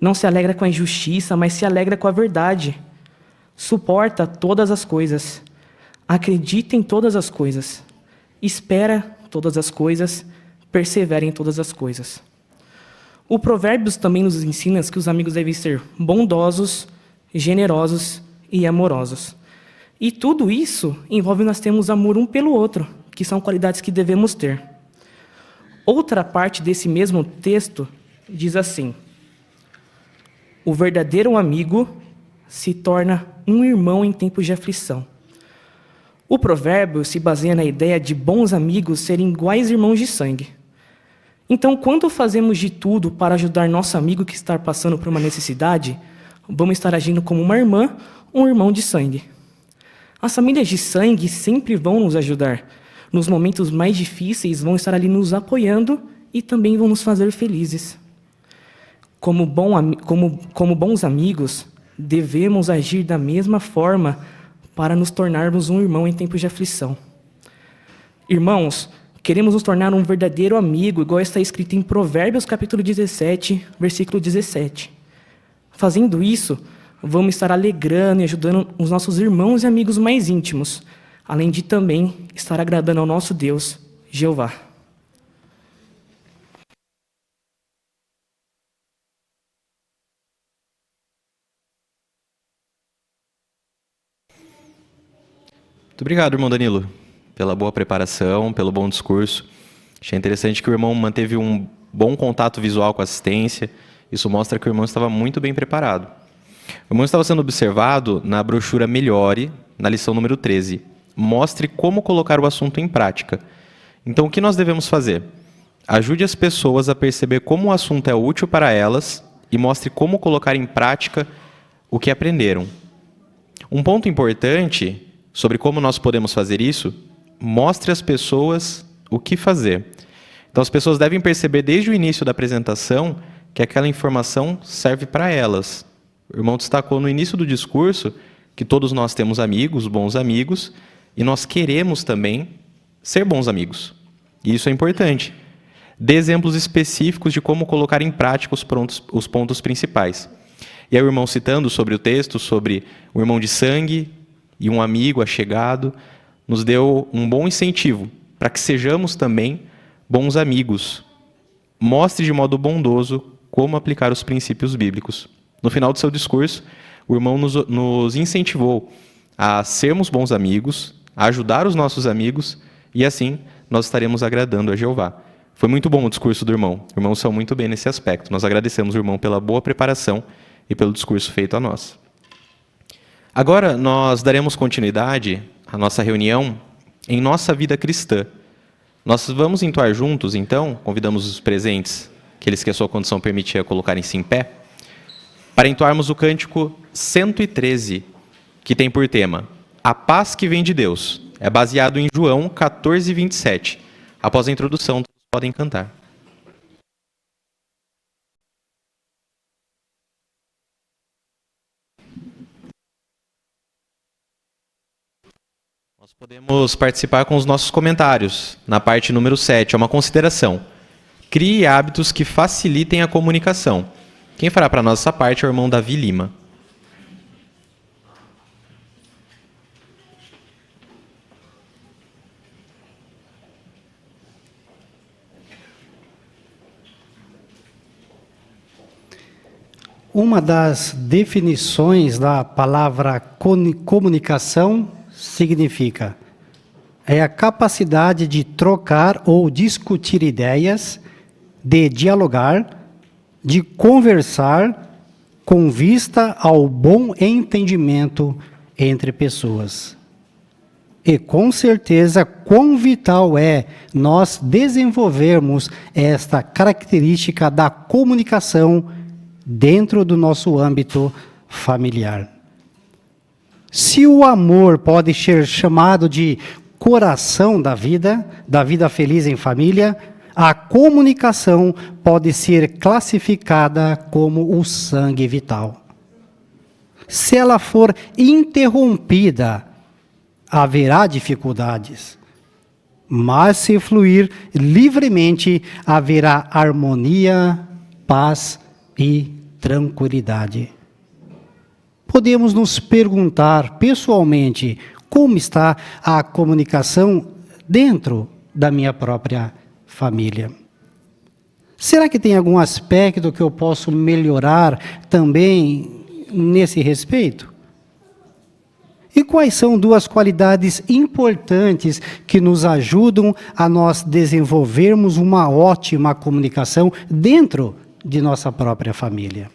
não se alegra com a injustiça, mas se alegra com a verdade. Suporta todas as coisas, acredita em todas as coisas, espera todas as coisas, persevera em todas as coisas. O Provérbios também nos ensina que os amigos devem ser bondosos, generosos e amorosos. E tudo isso envolve nós termos amor um pelo outro, que são qualidades que devemos ter. Outra parte desse mesmo texto diz assim: o verdadeiro amigo se torna um irmão em tempos de aflição. O provérbio se baseia na ideia de bons amigos serem iguais irmãos de sangue. Então, quando fazemos de tudo para ajudar nosso amigo que está passando por uma necessidade, vamos estar agindo como uma irmã ou um irmão de sangue. As famílias de sangue sempre vão nos ajudar. Nos momentos mais difíceis, vão estar ali nos apoiando e também vão nos fazer felizes. Como bons amigos, devemos agir da mesma forma para nos tornarmos um irmão em tempos de aflição. Irmãos, queremos nos tornar um verdadeiro amigo, igual está escrito em Provérbios capítulo 17, versículo 17. Fazendo isso, vamos estar alegrando e ajudando os nossos irmãos e amigos mais íntimos, além de também estar agradando ao nosso Deus, Jeová. Muito obrigado, irmão Danilo, pela boa preparação, pelo bom discurso. Achei interessante que o irmão manteve um bom contato visual com a assistência. Isso mostra que o irmão estava muito bem preparado. O irmão estava sendo observado na brochura Melhore, na lição número 13. Mostre como colocar o assunto em prática. Então, o que nós devemos fazer? Ajude as pessoas a perceber como o assunto é útil para elas e mostre como colocar em prática o que aprenderam. Um ponto importante sobre como nós podemos fazer isso, mostre às pessoas o que fazer. Então, as pessoas devem perceber desde o início da apresentação que aquela informação serve para elas. O irmão destacou no início do discurso que todos nós temos amigos, bons amigos, e nós queremos também ser bons amigos. E isso é importante. Dê exemplos específicos de como colocar em prática os pontos principais. E aí o irmão citando sobre o texto, sobre o irmão de sangue e um amigo achegado, nos deu um bom incentivo para que sejamos também bons amigos. Mostre de modo bondoso como aplicar os princípios bíblicos. No final do seu discurso, o irmão nos incentivou a sermos bons amigos, a ajudar os nossos amigos, e assim nós estaremos agradando a Jeová. Foi muito bom o discurso do irmão. O irmão saiu muito bem nesse aspecto. Nós agradecemos o irmão pela boa preparação e pelo discurso feito a nós. Agora, nós daremos continuidade à nossa reunião em nossa vida cristã. Nós vamos entoar juntos, então, convidamos os presentes, aqueles que a sua condição permitia colocarem-se em pé, para entoarmos o cântico 113, que tem por tema A Paz que Vem de Deus. É baseado em João 14, 27. Após a introdução, todos podem cantar. Nós podemos participar com os nossos comentários. Na parte número 7, é uma consideração. Crie hábitos que facilitem a comunicação. Quem fará para nós essa parte é o irmão Davi Lima. Uma das definições da palavra comunicação significa é a capacidade de trocar ou discutir ideias, de dialogar, de conversar com vista ao bom entendimento entre pessoas. E com certeza, quão vital é nós desenvolvermos esta característica da comunicação dentro do nosso âmbito familiar. Se o amor pode ser chamado de coração da vida feliz em família, a comunicação pode ser classificada como o sangue vital. Se ela for interrompida, haverá dificuldades, mas se fluir livremente, haverá harmonia, paz e tranquilidade. Podemos nos perguntar pessoalmente como está a comunicação dentro da minha própria família. Será que tem algum aspecto que eu posso melhorar também nesse respeito? E quais são duas qualidades importantes que nos ajudam a nós desenvolvermos uma ótima comunicação dentro de nossa própria família?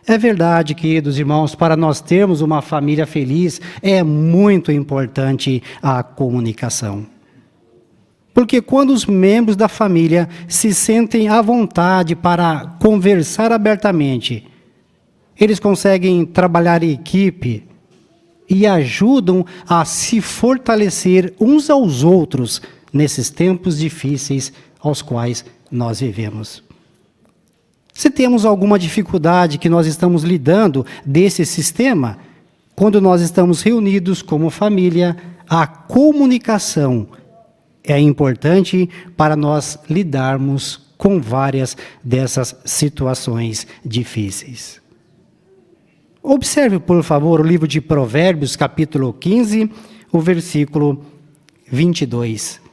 É verdade, queridos irmãos, para nós termos uma família feliz, é muito importante a comunicação. Porque quando os membros da família se sentem à vontade para conversar abertamente, eles conseguem trabalhar em equipe e ajudam a se fortalecer uns aos outros nesses tempos difíceis aos quais nós vivemos. Se temos alguma dificuldade que nós estamos lidando desse sistema, quando nós estamos reunidos como família, a comunicação é importante para nós lidarmos com várias dessas situações difíceis. Observe, por favor, o livro de Provérbios, capítulo 15, o versículo 22.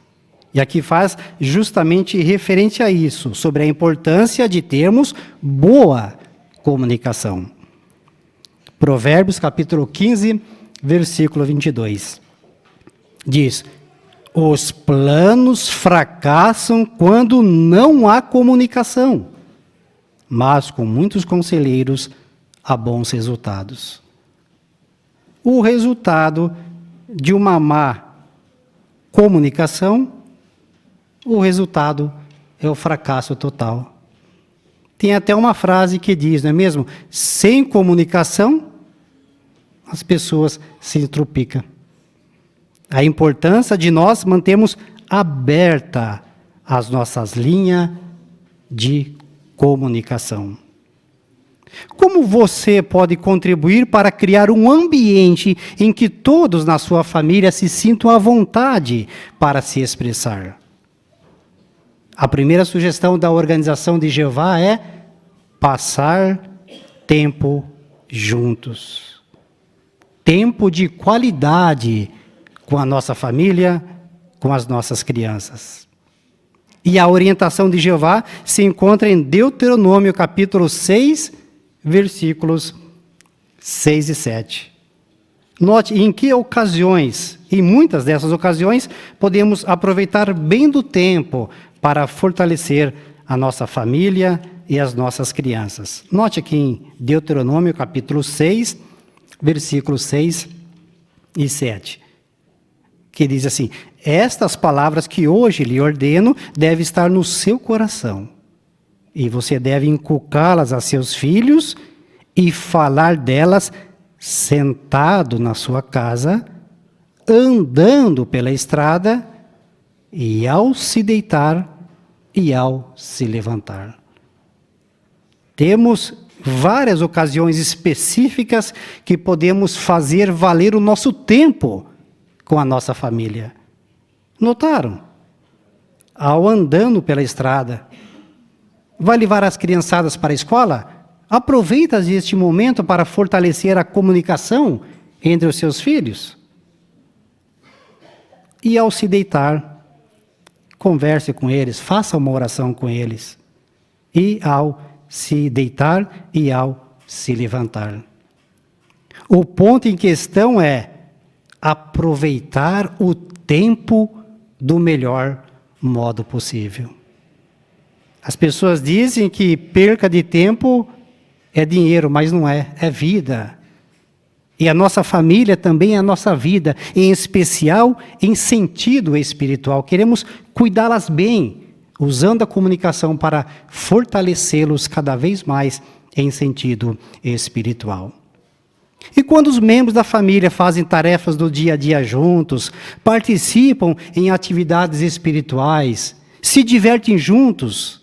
E aqui faz justamente referente a isso, sobre a importância de termos boa comunicação. Provérbios, capítulo 15, versículo 22. Diz: os planos fracassam quando não há comunicação, mas com muitos conselheiros há bons resultados. O resultado de uma má comunicação, o resultado é o fracasso total. Tem até uma frase que diz, não é mesmo? Sem comunicação, as pessoas se entrupicam. A importância de nós mantermos aberta as nossas linhas de comunicação. Como você pode contribuir para criar um ambiente em que todos na sua família se sintam à vontade para se expressar? A primeira sugestão da Organização de Jeová é passar tempo juntos. Tempo de qualidade com a nossa família, com as nossas crianças. E a orientação de Jeová se encontra em Deuteronômio, capítulo 6, versículos 6 e 7. Note em que ocasiões, em muitas dessas ocasiões, podemos aproveitar bem do tempo para fortalecer a nossa família e as nossas crianças. Note aqui em Deuteronômio, capítulo 6, versículos 6 e 7. Que diz assim: estas palavras que hoje lhe ordeno devem estar no seu coração, e você deve inculcá-las a seus filhos e falar delas sentado na sua casa, andando pela estrada, e ao se deitar e ao se levantar. Temos várias ocasiões específicas que podemos fazer valer o nosso tempo com a nossa família. Notaram? Ao andando pela estrada, vai levar as criançadas para a escola? Aproveita este momento para fortalecer a comunicação entre os seus filhos. E ao se deitar, converse com eles, faça uma oração com eles. E ao se deitar e ao se levantar. O ponto em questão é aproveitar o tempo do melhor modo possível. As pessoas dizem que perca de tempo é dinheiro, mas não é, é vida. E a nossa família também é a nossa vida, em especial em sentido espiritual. Queremos cuidá-las bem, usando a comunicação para fortalecê-los cada vez mais em sentido espiritual. E quando os membros da família fazem tarefas do dia a dia juntos, participam em atividades espirituais, se divertem juntos,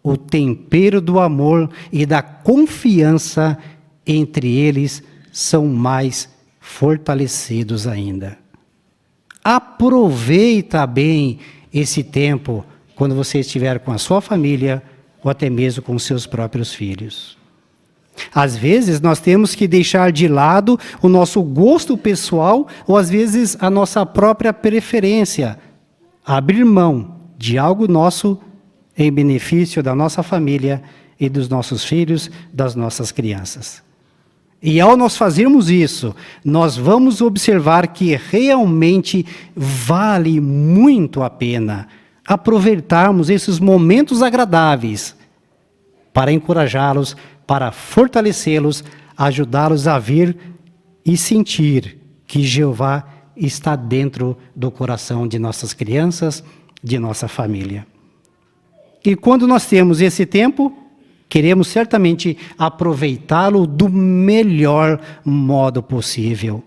o tempero do amor e da confiança entre eles são mais fortalecidos ainda. Aproveita bem esse tempo quando você estiver com a sua família ou até mesmo com seus próprios filhos. Às vezes nós temos que deixar de lado o nosso gosto pessoal ou às vezes a nossa própria preferência, abrir mão de algo nosso em benefício da nossa família e dos nossos filhos, das nossas crianças. E ao nós fazermos isso, nós vamos observar que realmente vale muito a pena aproveitarmos esses momentos agradáveis para encorajá-los, para fortalecê-los, ajudá-los a ver e sentir que Jeová está dentro do coração de nossas crianças, de nossa família. E quando nós temos esse tempo, queremos certamente aproveitá-lo do melhor modo possível.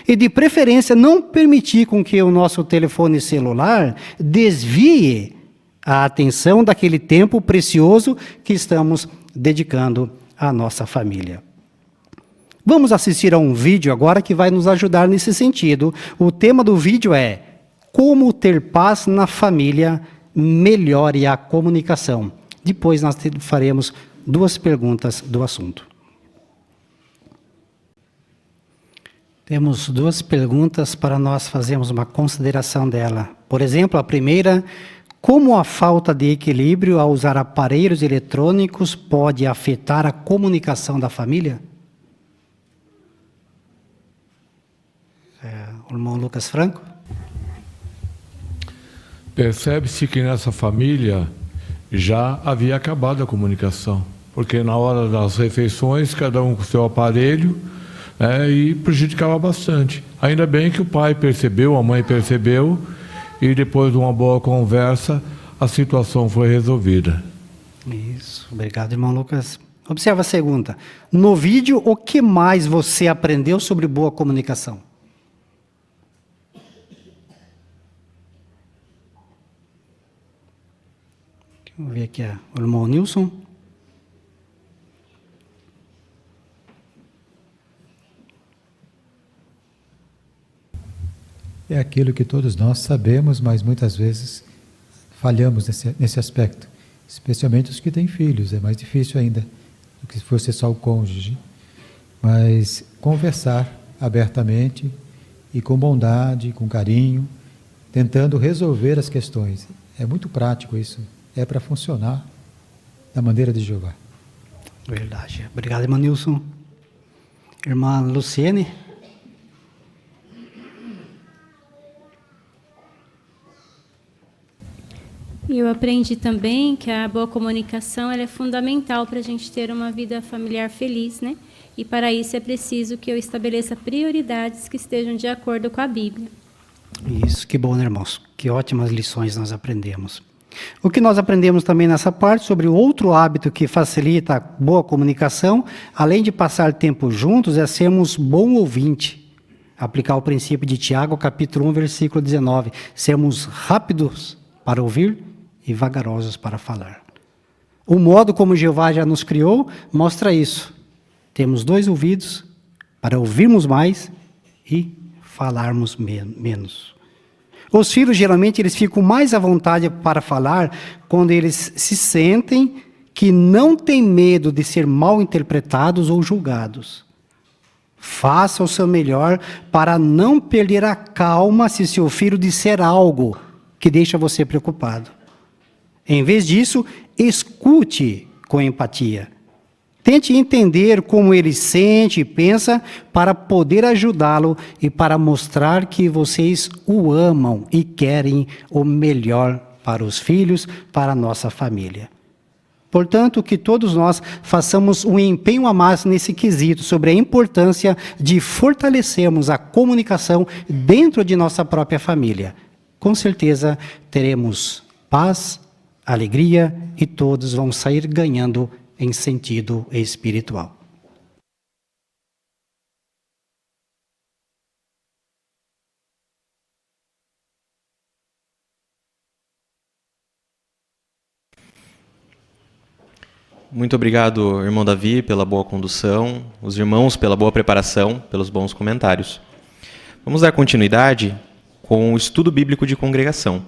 E de preferência não permitir com que o nosso telefone celular desvie a atenção daquele tempo precioso que estamos dedicando à nossa família. Vamos assistir a um vídeo agora que vai nos ajudar nesse sentido. O tema do vídeo é Como ter paz na família, melhore a comunicação. Depois nós faremos 2 perguntas do assunto. Temos 2 perguntas para nós fazermos uma consideração dela. Por exemplo, a primeira: como a falta de equilíbrio ao usar aparelhos eletrônicos pode afetar a comunicação da família? O irmão Lucas Franco. Percebe-se que nessa família já havia acabado a comunicação, porque na hora das refeições, cada um com o seu aparelho, e prejudicava bastante. Ainda bem que o pai percebeu, a mãe percebeu, e depois de uma boa conversa, a situação foi resolvida. Isso, obrigado, irmão Lucas. Observa a segunda. No vídeo, o que mais você aprendeu sobre boa comunicação? Vamos ver aqui o irmão Nilson. É aquilo que todos nós sabemos, mas muitas vezes falhamos nesse aspecto. Especialmente os que têm filhos, é mais difícil ainda do que se fosse só o cônjuge. Mas conversar abertamente e com bondade, com carinho, tentando resolver as questões. É muito prático isso. É para funcionar da maneira de Jeová. Verdade. Obrigado, irmão Nilson. Irmã Luciene. E eu aprendi também que a boa comunicação ela é fundamental para a gente ter uma vida familiar feliz, né? E para isso é preciso que eu estabeleça prioridades que estejam de acordo com a Bíblia. Isso, que bom, né, irmãos? Que ótimas lições nós aprendemos. O que nós aprendemos também nessa parte sobre outro hábito que facilita a boa comunicação, além de passar tempo juntos, é sermos bom ouvinte. Aplicar o princípio de Tiago, capítulo 1, versículo 19. Sermos rápidos para ouvir e vagarosos para falar. O modo como Jeová já nos criou mostra isso. Temos 2 ouvidos para ouvirmos mais e falarmos menos. Os filhos, geralmente, eles ficam mais à vontade para falar quando eles se sentem que não têm medo de ser mal interpretados ou julgados. Faça o seu melhor para não perder a calma se seu filho disser algo que deixa você preocupado. Em vez disso, escute com empatia. Tente entender como ele sente e pensa para poder ajudá-lo e para mostrar que vocês o amam e querem o melhor para os filhos, para a nossa família. Portanto, que todos nós façamos um empenho a mais nesse quesito sobre a importância de fortalecermos a comunicação dentro de nossa própria família. Com certeza teremos paz, alegria e todos vão sair ganhando em sentido espiritual. Muito obrigado, irmão Davi, pela boa condução, os irmãos pela boa preparação, pelos bons comentários. Vamos dar continuidade com o estudo bíblico de congregação.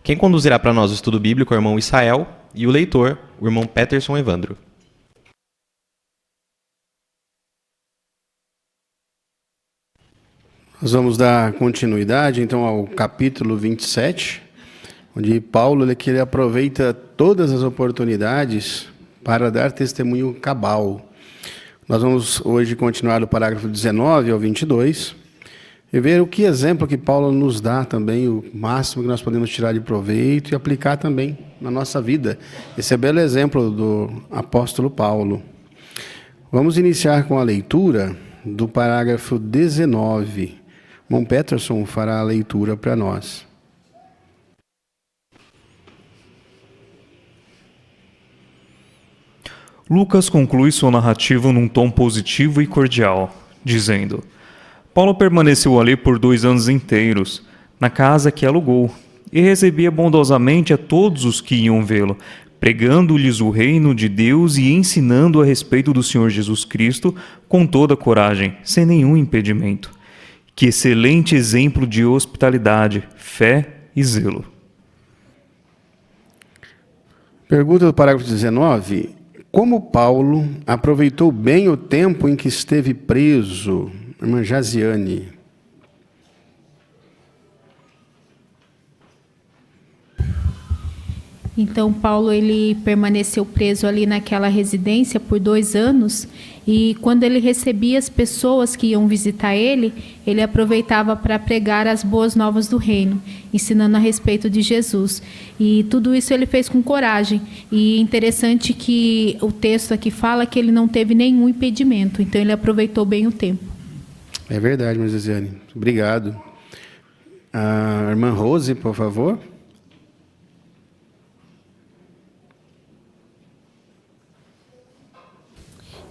Quem conduzirá para nós o estudo bíblico é o irmão Israel e o leitor, o irmão Peterson Evandro. Nós vamos dar continuidade, então, ao capítulo 27, onde Paulo ele aproveita todas as oportunidades para dar testemunho cabal. Nós vamos hoje continuar do parágrafo 19 ao 22, e ver o que exemplo que Paulo nos dá também, o máximo que nós podemos tirar de proveito e aplicar também na nossa vida. Esse é belo exemplo do apóstolo Paulo. Vamos iniciar com a leitura do parágrafo 19. Irmão Peterson fará a leitura para nós. Lucas conclui sua narrativa num tom positivo e cordial, dizendo: Paulo permaneceu ali por 2 anos inteiros, na casa que alugou, e recebia bondosamente a todos os que iam vê-lo, pregando-lhes o reino de Deus e ensinando a respeito do Senhor Jesus Cristo com toda coragem, sem nenhum impedimento. Que excelente exemplo de hospitalidade, fé e zelo. Pergunta do parágrafo 19. Como Paulo aproveitou bem o tempo em que esteve preso? Irmã Jaziane. Então, Paulo ele permaneceu preso ali naquela residência por 2 anos, e quando ele recebia as pessoas que iam visitar ele aproveitava para pregar as boas novas do reino, ensinando a respeito de Jesus. E tudo isso ele fez com coragem. E interessante que o texto aqui fala que ele não teve nenhum impedimento, então ele aproveitou bem o tempo. É verdade, irmã Jaziane. Obrigado. A irmã Rose, por favor.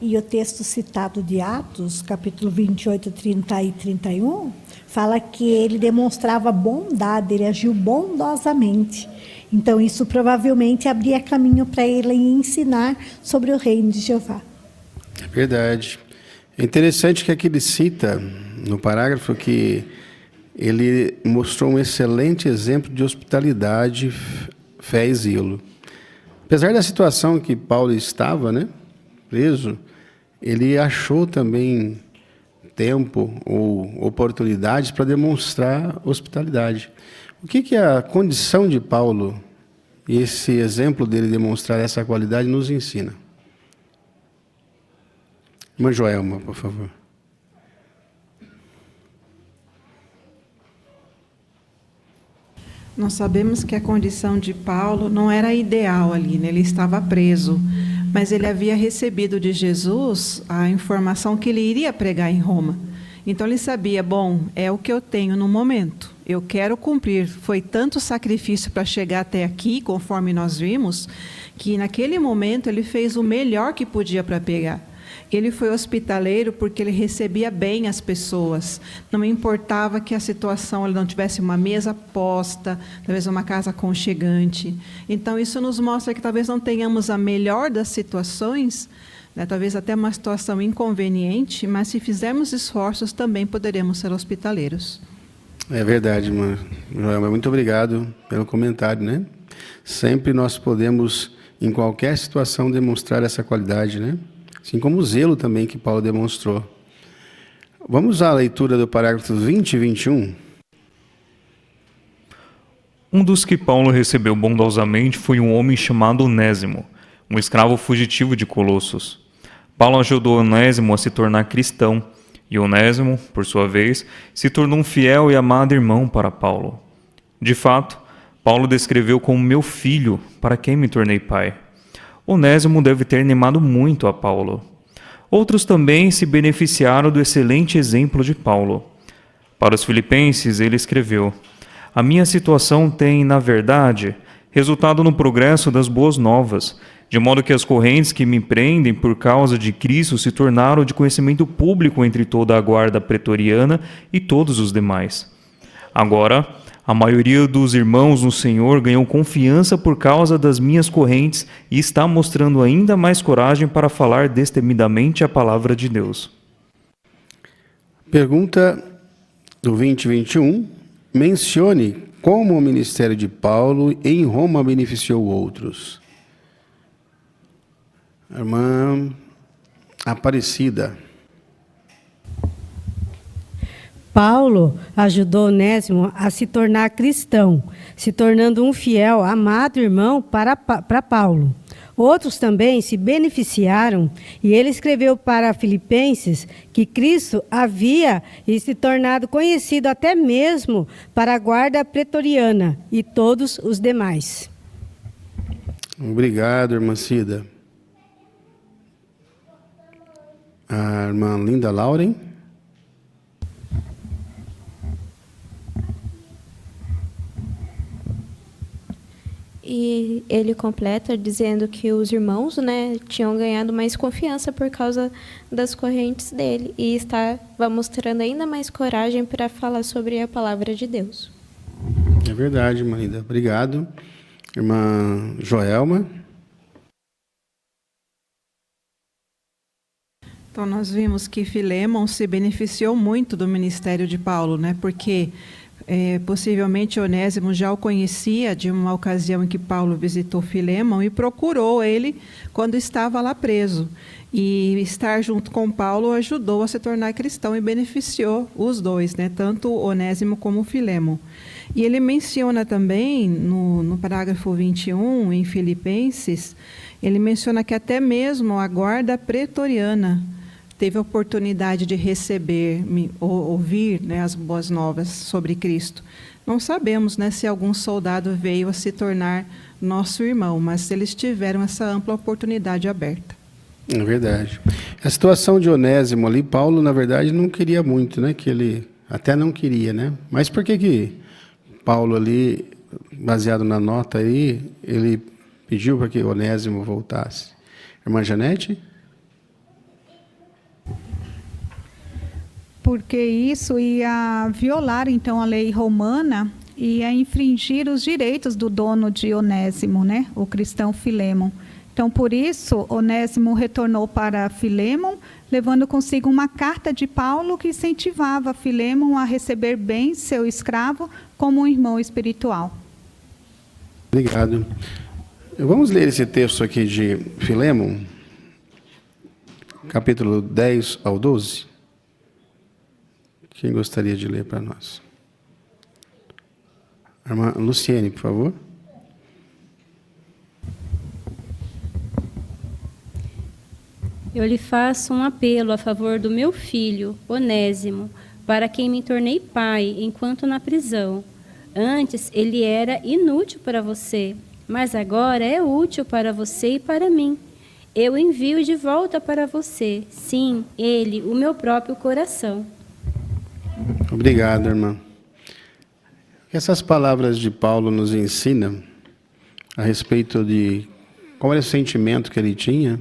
E o texto citado de Atos, capítulo 28, 30 e 31, fala que ele demonstrava bondade, ele agiu bondosamente. Então, isso provavelmente abria caminho para ele ensinar sobre o reino de Jeová. É verdade. É interessante que aqui ele cita, no parágrafo, que ele mostrou um excelente exemplo de hospitalidade, fé e zelo. Apesar da situação que Paulo estava, preso, ele achou também tempo ou oportunidades para demonstrar hospitalidade. O que a condição de Paulo e esse exemplo dele demonstrar essa qualidade nos ensina? Irmã Joelma, por favor. Nós sabemos que a condição de Paulo não era ideal ali, ele estava preso. Mas ele havia recebido de Jesus a informação que ele iria pregar em Roma. Então ele sabia, é o que eu tenho no momento. Eu quero cumprir. Foi tanto sacrifício para chegar até aqui, conforme nós vimos, que naquele momento ele fez o melhor que podia para pegar. Ele foi hospitaleiro porque ele recebia bem as pessoas. Não importava que a situação ele não tivesse uma mesa posta, talvez uma casa aconchegante. Então, isso nos mostra que talvez não tenhamos a melhor das situações, talvez até uma situação inconveniente, mas se fizermos esforços, também poderemos ser hospitaleiros. É verdade, irmã Joelma. Muito obrigado pelo comentário, Sempre nós podemos, em qualquer situação, demonstrar essa qualidade, Assim como o zelo também que Paulo demonstrou. Vamos à leitura do parágrafo 20 e 21. Um dos que Paulo recebeu bondosamente foi um homem chamado Onésimo, um escravo fugitivo de Colossos. Paulo ajudou Onésimo a se tornar cristão, e Onésimo, por sua vez, se tornou um fiel e amado irmão para Paulo. De fato, Paulo descreveu como meu filho, para quem me tornei pai. Onésimo deve ter animado muito a Paulo. Outros também se beneficiaram do excelente exemplo de Paulo. Para os filipenses, ele escreveu: a minha situação tem, na verdade, resultado no progresso das boas novas, de modo que as correntes que me prendem por causa de Cristo se tornaram de conhecimento público entre toda a guarda pretoriana e todos os demais. Agora, a maioria dos irmãos no Senhor ganhou confiança por causa das minhas correntes e está mostrando ainda mais coragem para falar destemidamente a palavra de Deus. Pergunta do 20 e 21. Mencione como o ministério de Paulo em Roma beneficiou outros. Irmã Aparecida. Paulo ajudou Onésimo a se tornar cristão, se tornando um fiel, amado irmão para Paulo. Outros também se beneficiaram, e ele escreveu para Filipenses que Cristo havia se tornado conhecido até mesmo para a guarda pretoriana e todos os demais. Obrigado, irmã Cida. A irmã Linda Lauren. E ele completa dizendo que os irmãos, né, tinham ganhado mais confiança por causa das correntes dele e estava mostrando ainda mais coragem para falar sobre a palavra de Deus. É verdade, irmã Linda. Obrigado. Irmã Joelma. Então, nós vimos que Filémon se beneficiou muito do ministério de Paulo, né? Porque possivelmente Onésimo já o conhecia de uma ocasião em que Paulo visitou Filémon e procurou ele quando estava lá preso. E estar junto com Paulo ajudou a se tornar cristão e beneficiou os dois, né? Tanto Onésimo como Filémon. E ele menciona também, no parágrafo 21, em Filipenses, ele menciona que até mesmo a guarda pretoriana teve a oportunidade de receber, ouvir, né, as boas novas sobre Cristo. Não sabemos, né, se algum soldado veio a se tornar nosso irmão, mas eles tiveram essa ampla oportunidade aberta. É verdade. A situação de Onésimo ali, Paulo, na verdade, não queria muito, né? Que ele até não queria, né? Mas por que Paulo ali, baseado na nota aí, ele pediu para que Onésimo voltasse? Irmã Janete? Porque isso ia violar, então, a lei romana e ia infringir os direitos do dono de Onésimo, né? O cristão Filémon. Então, por isso, Onésimo retornou para Filémon, levando consigo uma carta de Paulo que incentivava Filémon a receber bem seu escravo como um irmão espiritual. Obrigado. Vamos ler esse texto aqui de Filémon, capítulo 10 ao 12. Quem gostaria de ler para nós? Irmã Luciene, por favor. Eu lhe faço um apelo a favor do meu filho, Onésimo, para quem me tornei pai enquanto na prisão. Antes ele era inútil para você, mas agora é útil para você e para mim. Eu envio de volta para você, sim, ele, o meu próprio coração. Obrigado, irmã. Essas palavras de Paulo nos ensinam a respeito de qual era o sentimento que ele tinha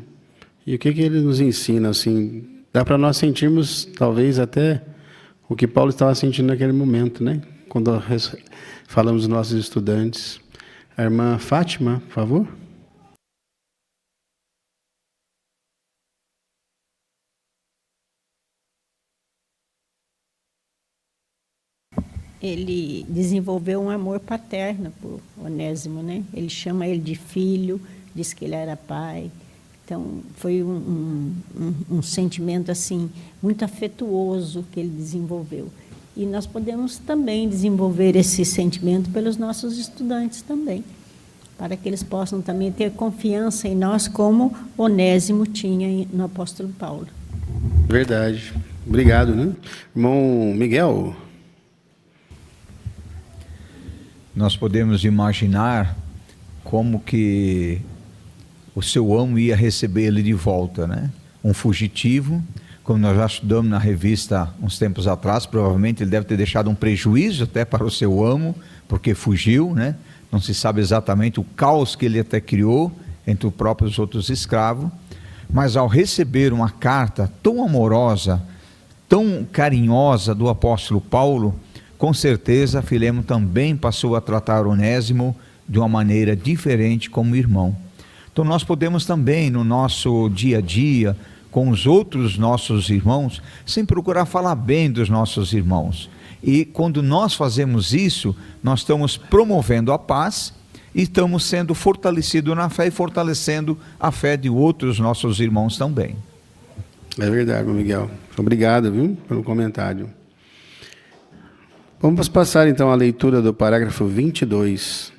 e o que ele nos ensina, assim, dá para nós sentirmos talvez até o que Paulo estava sentindo naquele momento, né? Quando falamos dos nossos estudantes. A irmã Fátima, por favor. Ele desenvolveu um amor paterno por Onésimo, né? Ele chama ele de filho, diz que ele era pai. Então, foi um sentimento assim muito afetuoso que ele desenvolveu. E nós podemos também desenvolver esse sentimento pelos nossos estudantes também, para que eles possam também ter confiança em nós, como Onésimo tinha no apóstolo Paulo. Verdade. Obrigado, né? Irmão Miguel. Nós podemos imaginar como que o seu amo ia receber ele de volta, né? Um fugitivo, como nós já estudamos na revista uns tempos atrás, provavelmente ele deve ter deixado um prejuízo até para o seu amo, porque fugiu, né? Não se sabe exatamente o caos que ele até criou entre os próprios outros escravos, mas ao receber uma carta tão amorosa, tão carinhosa do apóstolo Paulo, com certeza Filémon também passou a tratar Onésimo de uma maneira diferente como irmão. Então nós podemos também no nosso dia a dia, com os outros nossos irmãos, sempre procurar falar bem dos nossos irmãos. E quando nós fazemos isso, nós estamos promovendo a paz e estamos sendo fortalecidos na fé e fortalecendo a fé de outros nossos irmãos também. É verdade, Miguel. Obrigado, viu, pelo comentário. Vamos passar então à leitura do parágrafo 22.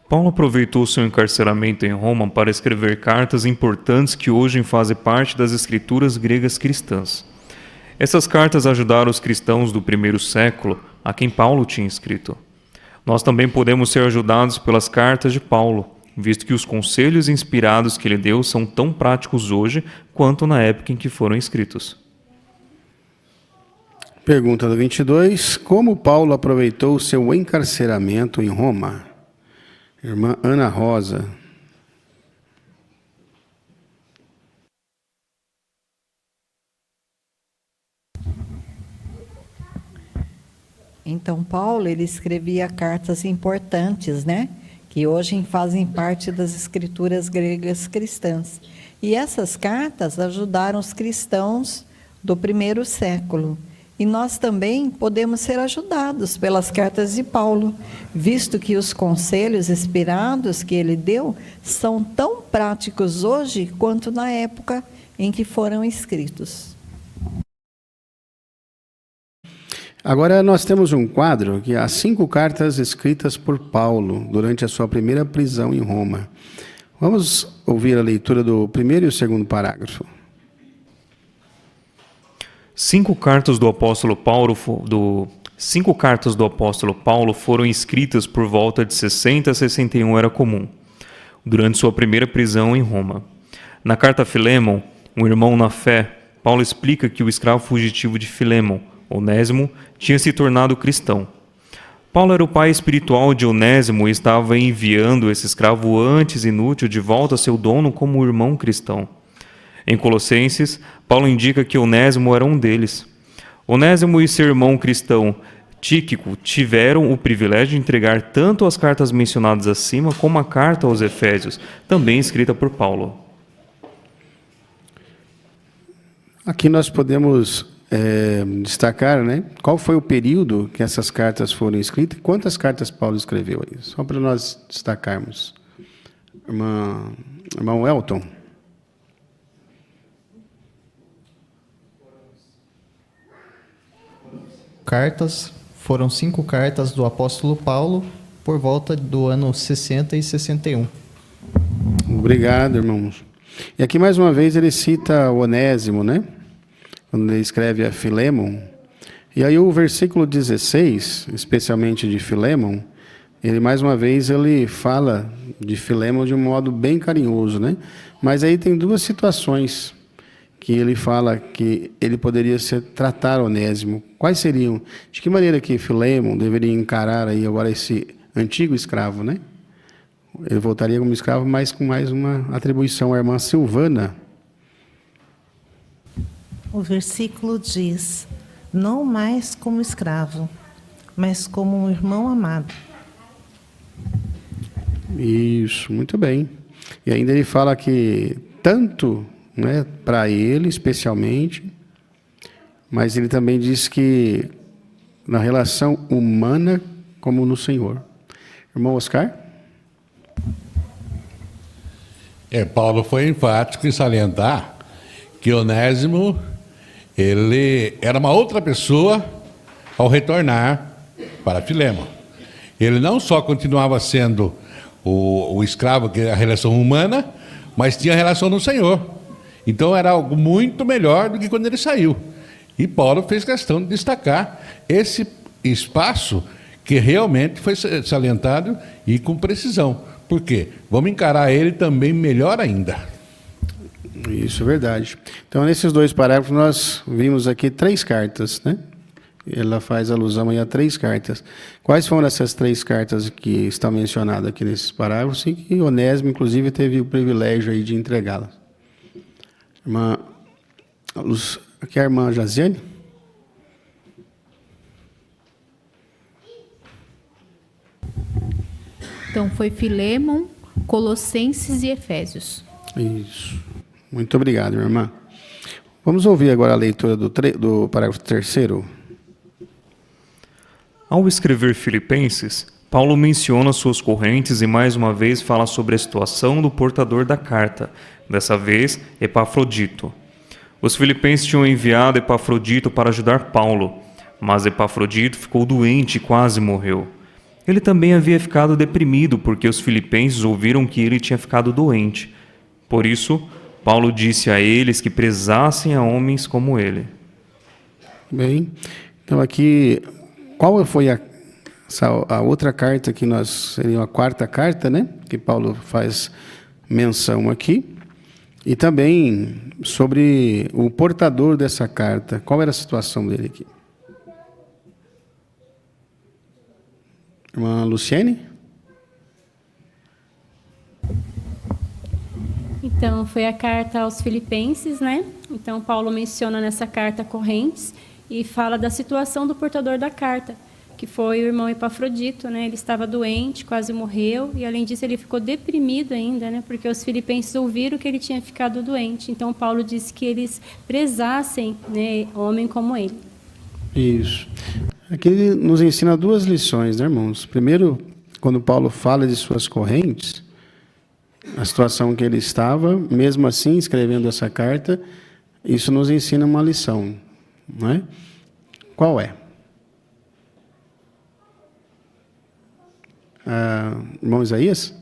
Paulo aproveitou seu encarceramento em Roma para escrever cartas importantes que hoje fazem parte das escrituras gregas cristãs. Essas cartas ajudaram os cristãos do primeiro século, a quem Paulo tinha escrito. Nós também podemos ser ajudados pelas cartas de Paulo, visto que os conselhos inspirados que ele deu são tão práticos hoje quanto na época em que foram escritos. Pergunta do 22. Como Paulo aproveitou o seu encarceramento em Roma? Irmã Ana Rosa. Então, Paulo, ele escrevia cartas importantes, né? Que hoje fazem parte das escrituras gregas cristãs. E essas cartas ajudaram os cristãos do primeiro século. E nós também podemos ser ajudados pelas cartas de Paulo, visto que os conselhos inspirados que ele deu são tão práticos hoje quanto na época em que foram escritos. Agora nós temos um quadro que há 5 cartas escritas por Paulo durante a sua primeira prisão em Roma. Vamos ouvir a leitura do primeiro e o segundo parágrafo. 5 cartas do apóstolo Paulo foram escritas por volta de 60 a 61 era comum, durante sua primeira prisão em Roma. Na carta a Filémon, um irmão na fé, Paulo explica que o escravo fugitivo de Filémon, Onésimo, tinha se tornado cristão. Paulo era o pai espiritual de Onésimo e estava enviando esse escravo antes inútil de volta a seu dono como irmão cristão. Em Colossenses, Paulo indica que Onésimo era um deles. Onésimo e seu irmão cristão Tíquico tiveram o privilégio de entregar tanto as cartas mencionadas acima como a carta aos Efésios, também escrita por Paulo. Aqui nós podemos destacar, né, qual foi o período que essas cartas foram escritas e quantas cartas Paulo escreveu aí, só para nós destacarmos. Irmão Elton. Cartas, foram 5 cartas do apóstolo Paulo por volta do ano 60 e 61. Obrigado, irmãos. E aqui mais uma vez ele cita o Onésimo, né? Quando ele escreve a Filémon. E aí o versículo 16, especialmente de Filémon, ele mais uma vez ele fala de Filémon de um modo bem carinhoso, né? Mas aí tem 2 situações que ele fala que ele poderia tratar Onésimo. Quais seriam? De que maneira que Filémon deveria encarar aí agora esse antigo escravo, né? Ele voltaria como escravo, mas com mais uma atribuição. A irmã Silvana. O versículo diz: não mais como escravo, mas como um irmão amado. Isso, muito bem. E ainda ele fala que tanto, né, para ele especialmente, mas ele também diz que na relação humana como no Senhor. Irmão Oscar? Paulo foi enfático em salientar que Onésimo, ele era uma outra pessoa ao retornar para Filémon. Ele não só continuava sendo o escravo, que é a relação humana, mas tinha a relação no Senhor. Então era algo muito melhor do que quando ele saiu. E Paulo fez questão de destacar esse espaço que realmente foi salientado e com precisão. Por quê? Vamos encarar ele também melhor ainda. Isso é verdade. Então, nesses 2 parágrafos, nós vimos aqui 3 cartas, né? Ela faz alusão aí a 3 cartas. Quais foram essas 3 cartas que estão mencionadas aqui nesses parágrafos e que Onésimo, inclusive, teve o privilégio aí de entregá-las? Aqui é a irmã Jaziane. Então, foi Filémon, Colossenses e Efésios. Isso. Muito obrigado, minha irmã. Vamos ouvir agora a leitura do parágrafo 3º. Ao escrever Filipenses, Paulo menciona suas correntes e mais uma vez fala sobre a situação do portador da carta, dessa vez Epafrodito. Os filipenses tinham enviado Epafrodito para ajudar Paulo, mas Epafrodito ficou doente e quase morreu. Ele também havia ficado deprimido porque os filipenses ouviram que ele tinha ficado doente. Por isso, Paulo disse a eles que prezassem a homens como ele. Bem, então aqui, qual foi a outra carta que seria a quarta carta, né? Que Paulo faz menção aqui. E também sobre o portador dessa carta. Qual era a situação dele aqui? Irmã Luciene? Então, foi a carta aos Filipenses, né? Então, Paulo menciona nessa carta correntes e fala da situação do portador da carta, que foi o irmão Epafrodito, né? Ele estava doente, quase morreu, e além disso ele ficou deprimido ainda, né? Porque os filipenses ouviram que ele tinha ficado doente. Então, Paulo disse que eles prezassem, né, homem como ele. Isso. Aqui ele nos ensina duas lições, né, irmãos? Primeiro, quando Paulo fala de suas correntes, a situação que ele estava, mesmo assim, escrevendo essa carta, isso nos ensina uma lição, não é? Qual é? Irmão Isaías?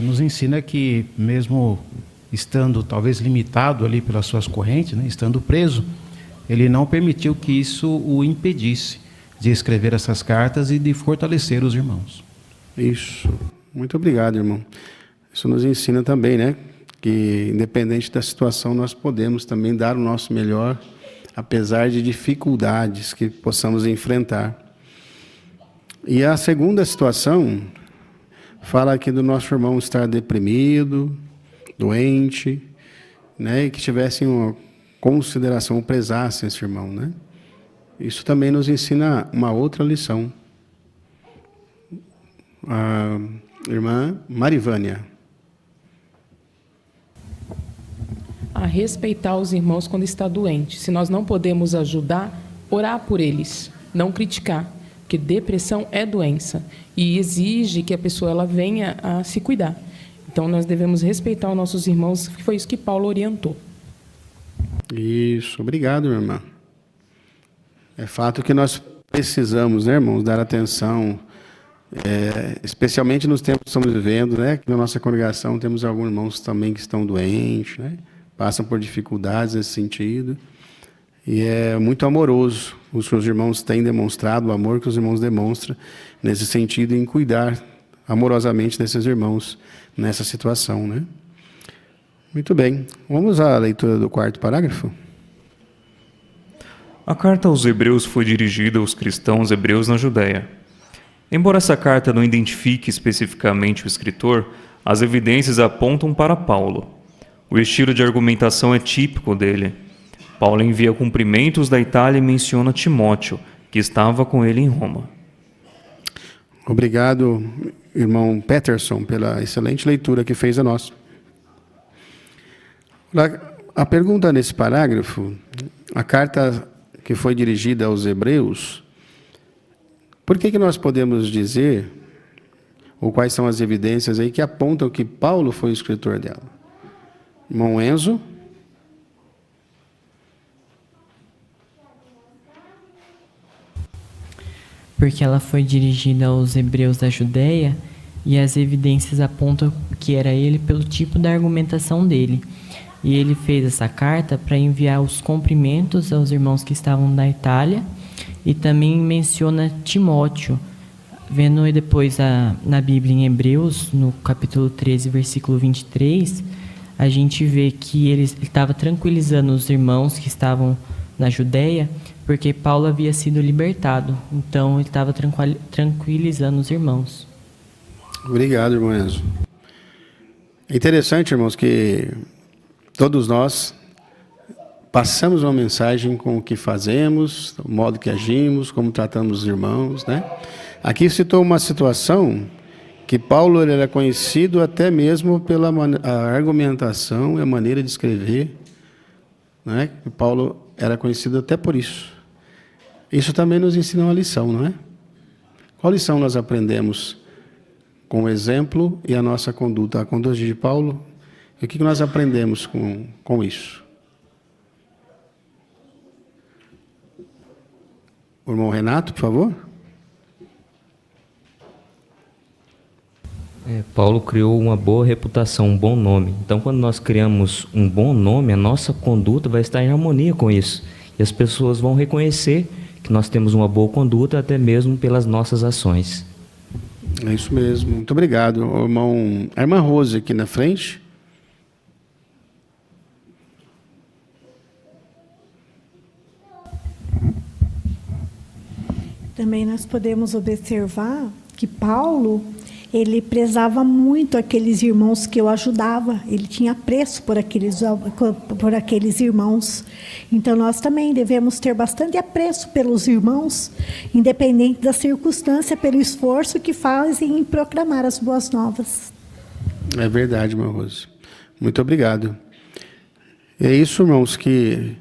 Nos ensina que, mesmo estando talvez limitado ali pelas suas correntes, né, estando preso, ele não permitiu que isso o impedisse de escrever essas cartas e de fortalecer os irmãos. Isso. Muito obrigado, irmão. Isso nos ensina também, né? Que, independente da situação, nós podemos também dar o nosso melhor, apesar de dificuldades que possamos enfrentar. E a segunda situação fala aqui do nosso irmão estar deprimido, doente, né? E que tivessem uma consideração, prezassem esse irmão, né? Isso também nos ensina uma outra lição. A irmã Marivânia. A respeitar os irmãos quando está doente. Se nós não podemos ajudar, orar por eles, não criticar, porque depressão é doença e exige que a pessoa ela venha a se cuidar. Então nós devemos respeitar os nossos irmãos, que foi isso que Paulo orientou. Isso, obrigado, minha irmã. É fato que nós precisamos, né, irmãos, dar atenção, especialmente nos tempos que estamos vivendo, né? Que na nossa congregação temos alguns irmãos também que estão doentes, né? Passam por dificuldades nesse sentido. E é muito amoroso. Os seus irmãos têm demonstrado o amor que os irmãos demonstram nesse sentido, em cuidar amorosamente desses irmãos nessa situação, né? Muito bem. Vamos à leitura do quarto parágrafo? A carta aos Hebreus foi dirigida aos cristãos hebreus na Judéia. Embora essa carta não identifique especificamente o escritor, as evidências apontam para Paulo. O estilo de argumentação é típico dele. Paulo envia cumprimentos da Itália e menciona Timóteo, que estava com ele em Roma. Obrigado, irmão Peterson, pela excelente leitura que fez a nós. A pergunta nesse parágrafo, a carta que foi dirigida aos Hebreus, por que nós podemos dizer, ou quais são as evidências aí que apontam que Paulo foi o escritor dela? Irmão Enzo? Porque ela foi dirigida aos hebreus da Judéia e as evidências apontam que era ele pelo tipo da argumentação dele. E ele fez essa carta para enviar os cumprimentos aos irmãos que estavam na Itália e também menciona Timóteo. Vendo depois na Bíblia em Hebreus, no capítulo 13, versículo 23, a gente vê que ele estava tranquilizando os irmãos que estavam na Judéia, porque Paulo havia sido libertado. Então, ele estava tranquilizando os irmãos. Obrigado, irmão Enzo. É interessante, irmãos, que todos nós passamos uma mensagem com o que fazemos, o modo que agimos, como tratamos os irmãos, né? Aqui citou uma situação que Paulo ele era conhecido até mesmo pela a argumentação e a maneira de escrever, né? Paulo era conhecido até por isso. Isso também nos ensina uma lição, não é? Qual lição nós aprendemos com o exemplo e a nossa conduta? A conduta de Paulo, e o que nós aprendemos com isso? O irmão Renato, por favor. Paulo criou uma boa reputação, um bom nome. Então, quando nós criamos um bom nome, a nossa conduta vai estar em harmonia com isso. E as pessoas vão reconhecer que nós temos uma boa conduta, até mesmo pelas nossas ações. É isso mesmo. Muito obrigado. O irmão, a irmã Rose aqui na frente. Também nós podemos observar que Paulo, ele prezava muito aqueles irmãos que o ajudava. Ele tinha apreço por aqueles irmãos. Então, nós também devemos ter bastante apreço pelos irmãos, independente da circunstância, pelo esforço que fazem em proclamar as boas novas. É verdade, irmã Rose. Muito obrigado. É isso, irmãos, que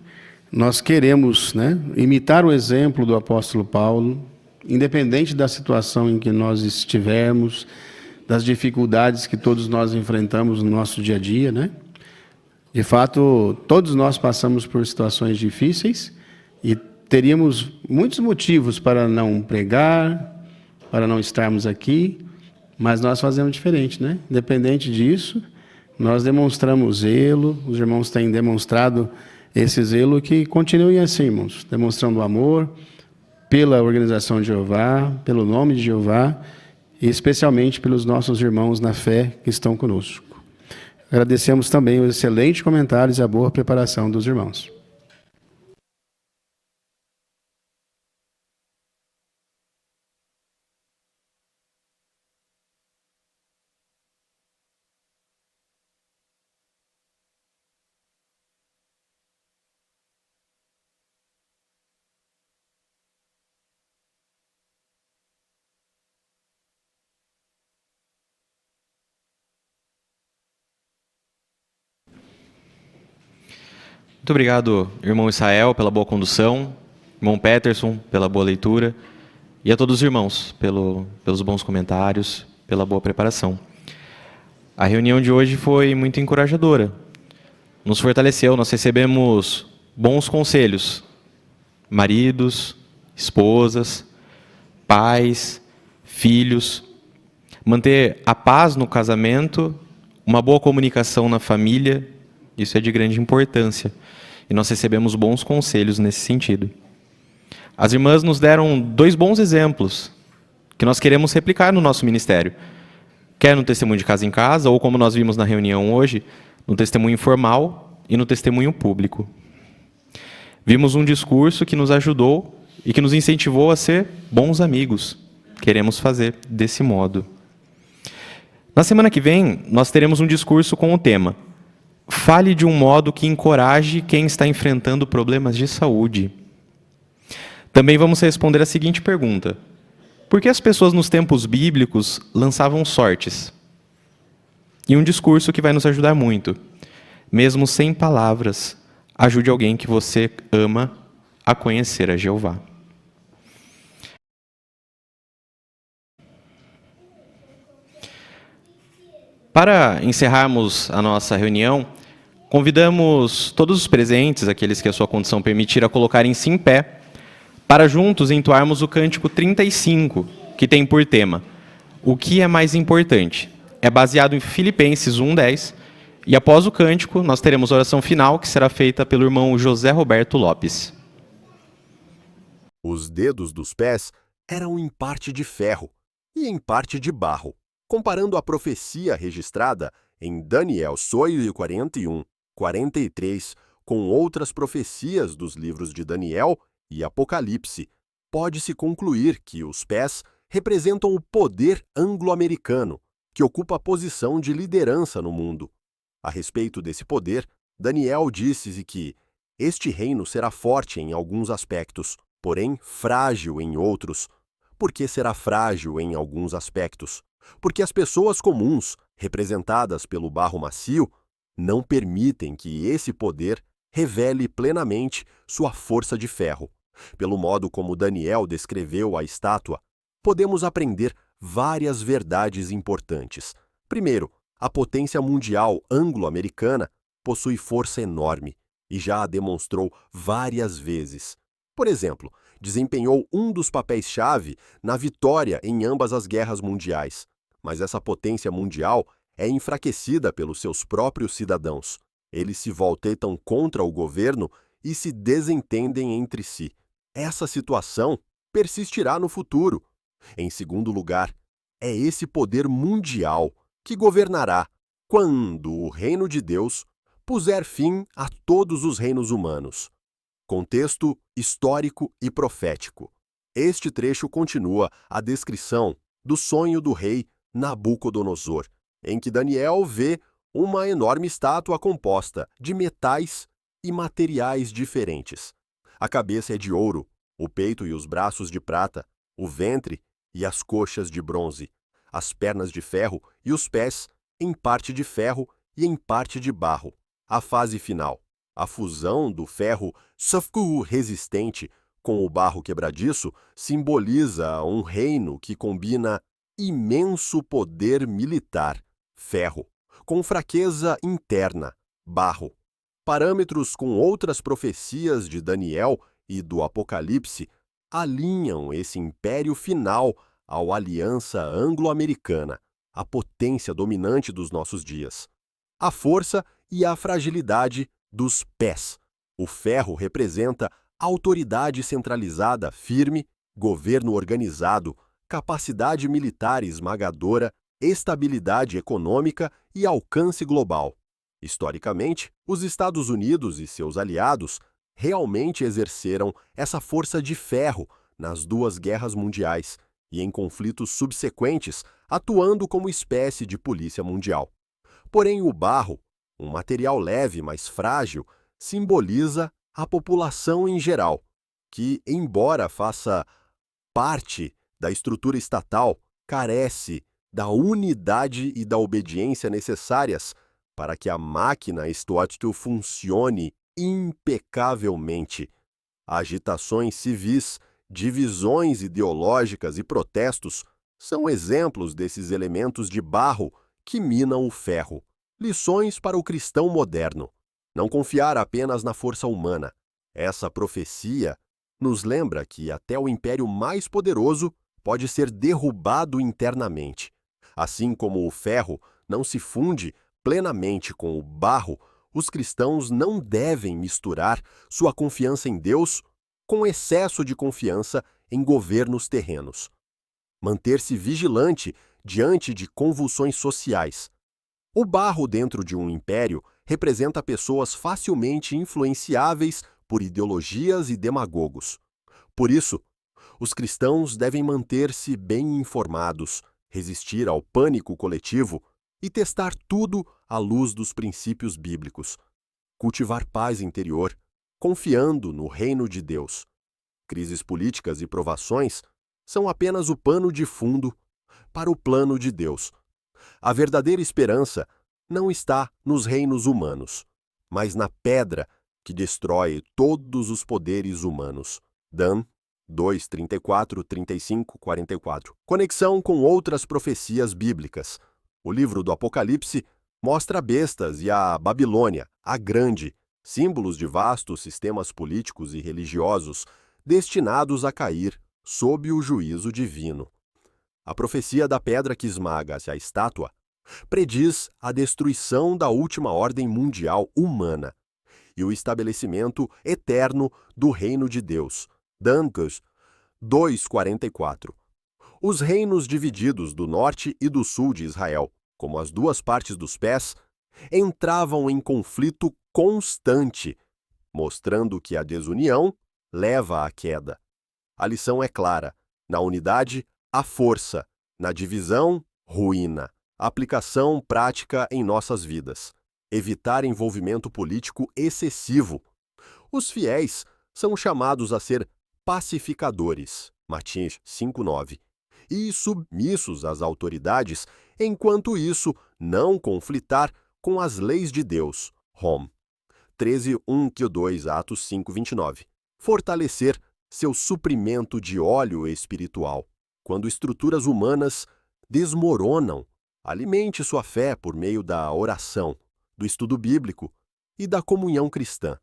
nós queremos, né, imitar o exemplo do apóstolo Paulo, independente da situação em que nós estivermos, das dificuldades que todos nós enfrentamos no nosso dia a dia, né? De fato, todos nós passamos por situações difíceis e teríamos muitos motivos para não pregar, para não estarmos aqui, mas nós fazemos diferente, né? Independente disso, nós demonstramos zelo, os irmãos têm demonstrado esse zelo, que continuem assim, irmãos, demonstrando amor pela organização de Jeová, pelo nome de Jeová, e especialmente pelos nossos irmãos na fé que estão conosco. Agradecemos também os excelentes comentários e a boa preparação dos irmãos. Muito obrigado, irmão Israel, pela boa condução, irmão Peterson, pela boa leitura, e a todos os irmãos, pelos bons comentários, pela boa preparação. A reunião de hoje foi muito encorajadora, nos fortaleceu, nós recebemos bons conselhos, maridos, esposas, pais, filhos, manter a paz no casamento, uma boa comunicação na família, isso é de grande importância. E nós recebemos bons conselhos nesse sentido. As irmãs nos deram 2 bons exemplos que nós queremos replicar no nosso ministério. Quer no testemunho de casa em casa, ou como nós vimos na reunião hoje, no testemunho informal e no testemunho público. Vimos um discurso que nos ajudou e que nos incentivou a ser bons amigos. Queremos fazer desse modo. Na semana que vem, nós teremos um discurso com o tema: fale de um modo que encoraje quem está enfrentando problemas de saúde. Também vamos responder a seguinte pergunta: por que as pessoas nos tempos bíblicos lançavam sortes? E um discurso que vai nos ajudar muito. Mesmo sem palavras, ajude alguém que você ama a conhecer a Jeová. Para encerrarmos a nossa reunião, convidamos todos os presentes, aqueles que a sua condição permitir, a colocarem-se em pé, para juntos entoarmos o cântico 35, que tem por tema: o que é mais importante? É baseado em Filipenses 1:10, e após o cântico, nós teremos a oração final, que será feita pelo irmão José Roberto Lopes. Os dedos dos pés eram em parte de ferro e em parte de barro, comparando a profecia registrada em Daniel 41, 43, com outras profecias dos livros de Daniel e Apocalipse, pode-se concluir que os pés representam o poder anglo-americano, que ocupa a posição de liderança no mundo. A respeito desse poder, Daniel disse que este reino será forte em alguns aspectos, porém frágil em outros. Por que será frágil em alguns aspectos? Porque as pessoas comuns, representadas pelo barro macio, não permitem que esse poder revele plenamente sua força de ferro. Pelo modo como Daniel descreveu a estátua, podemos aprender várias verdades importantes. Primeiro, a potência mundial anglo-americana possui força enorme e já a demonstrou várias vezes. Por exemplo, desempenhou um dos papéis-chave na vitória em ambas as guerras mundiais, mas essa potência mundial é enfraquecida pelos seus próprios cidadãos. Eles se voltetam contra o governo e se desentendem entre si. Essa situação persistirá no futuro. Em segundo lugar, é esse poder mundial que governará quando o reino de Deus puser fim a todos os reinos humanos. Contexto histórico e profético. Este trecho continua a descrição do sonho do rei Nabucodonosor, em que Daniel vê uma enorme estátua composta de metais e materiais diferentes. A cabeça é de ouro, o peito e os braços de prata, o ventre e as coxas de bronze, as pernas de ferro e os pés em parte de ferro e em parte de barro. A fase final, a fusão do ferro sulfuro resistente com o barro quebradiço, simboliza um reino que combina imenso poder militar, ferro, com fraqueza interna, barro. Parâmetros com outras profecias de Daniel e do Apocalipse alinham esse império final à aliança anglo-americana, a potência dominante dos nossos dias. A força e a fragilidade dos pés. O ferro representa autoridade centralizada firme, governo organizado, capacidade militar esmagadora, estabilidade econômica e alcance global. Historicamente, os Estados Unidos e seus aliados realmente exerceram essa força de ferro nas duas guerras mundiais e em conflitos subsequentes, atuando como espécie de polícia mundial. Porém, o barro, um material leve, mas frágil, simboliza a população em geral, que, embora faça parte da estrutura estatal, carece da unidade e da obediência necessárias para que a máquina Estôtil funcione impecavelmente. Agitações civis, divisões ideológicas e protestos são exemplos desses elementos de barro que minam o ferro. Lições para o cristão moderno. Não confiar apenas na força humana. Essa profecia nos lembra que até o império mais poderoso pode ser derrubado internamente. Assim como o ferro não se funde plenamente com o barro, os cristãos não devem misturar sua confiança em Deus com excesso de confiança em governos terrenos. Manter-se vigilante diante de convulsões sociais. O barro dentro de um império representa pessoas facilmente influenciáveis por ideologias e demagogos. Por isso, os cristãos devem manter-se bem informados, resistir ao pânico coletivo e testar tudo à luz dos princípios bíblicos. Cultivar paz interior, confiando no reino de Deus. Crises políticas e provações são apenas o pano de fundo para o plano de Deus. A verdadeira esperança não está nos reinos humanos, mas na pedra que destrói todos os poderes humanos. Dan 2, 34, 35, 44. Conexão com outras profecias bíblicas. O livro do Apocalipse mostra bestas e a Babilônia, a Grande, símbolos de vastos sistemas políticos e religiosos destinados a cair sob o juízo divino. A profecia da pedra que esmaga-se a estátua prediz a destruição da última ordem mundial humana e o estabelecimento eterno do reino de Deus. Dan 2:44. Os reinos divididos do norte e do sul de Israel, como as duas partes dos pés, entravam em conflito constante, mostrando que a desunião leva à queda. A lição é clara: na unidade, a força; na divisão, ruína. Aplicação prática em nossas vidas. Evitar envolvimento político excessivo. Os fiéis são chamados a ser pacificadores, Mateus 5:9, e submissos às autoridades, enquanto isso não conflitar com as leis de Deus, Rom 13:1-2, Atos 5:29. Fortalecer seu suprimento de óleo espiritual. Quando estruturas humanas desmoronam, alimente sua fé por meio da oração, do estudo bíblico e da comunhão cristã.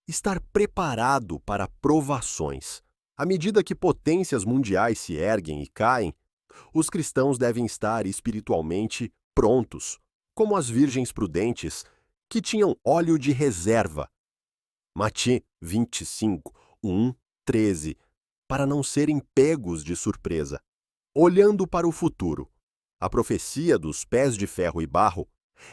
Estar preparado para provações. À medida que potências mundiais se erguem e caem, os cristãos devem estar espiritualmente prontos, como as virgens prudentes que tinham óleo de reserva. Mateus 25, 1, 13, para não serem pegos de surpresa. Olhando para o futuro, a profecia dos pés de ferro e barro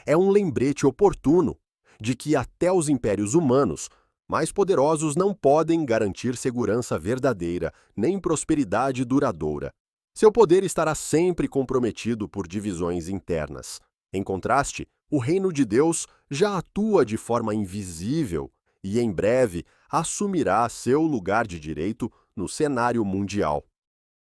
é um lembrete oportuno de que até os impérios humanos mais poderosos não podem garantir segurança verdadeira nem prosperidade duradoura. Seu poder estará sempre comprometido por divisões internas. Em contraste, o reino de Deus já atua de forma invisível e, em breve, assumirá seu lugar de direito no cenário mundial.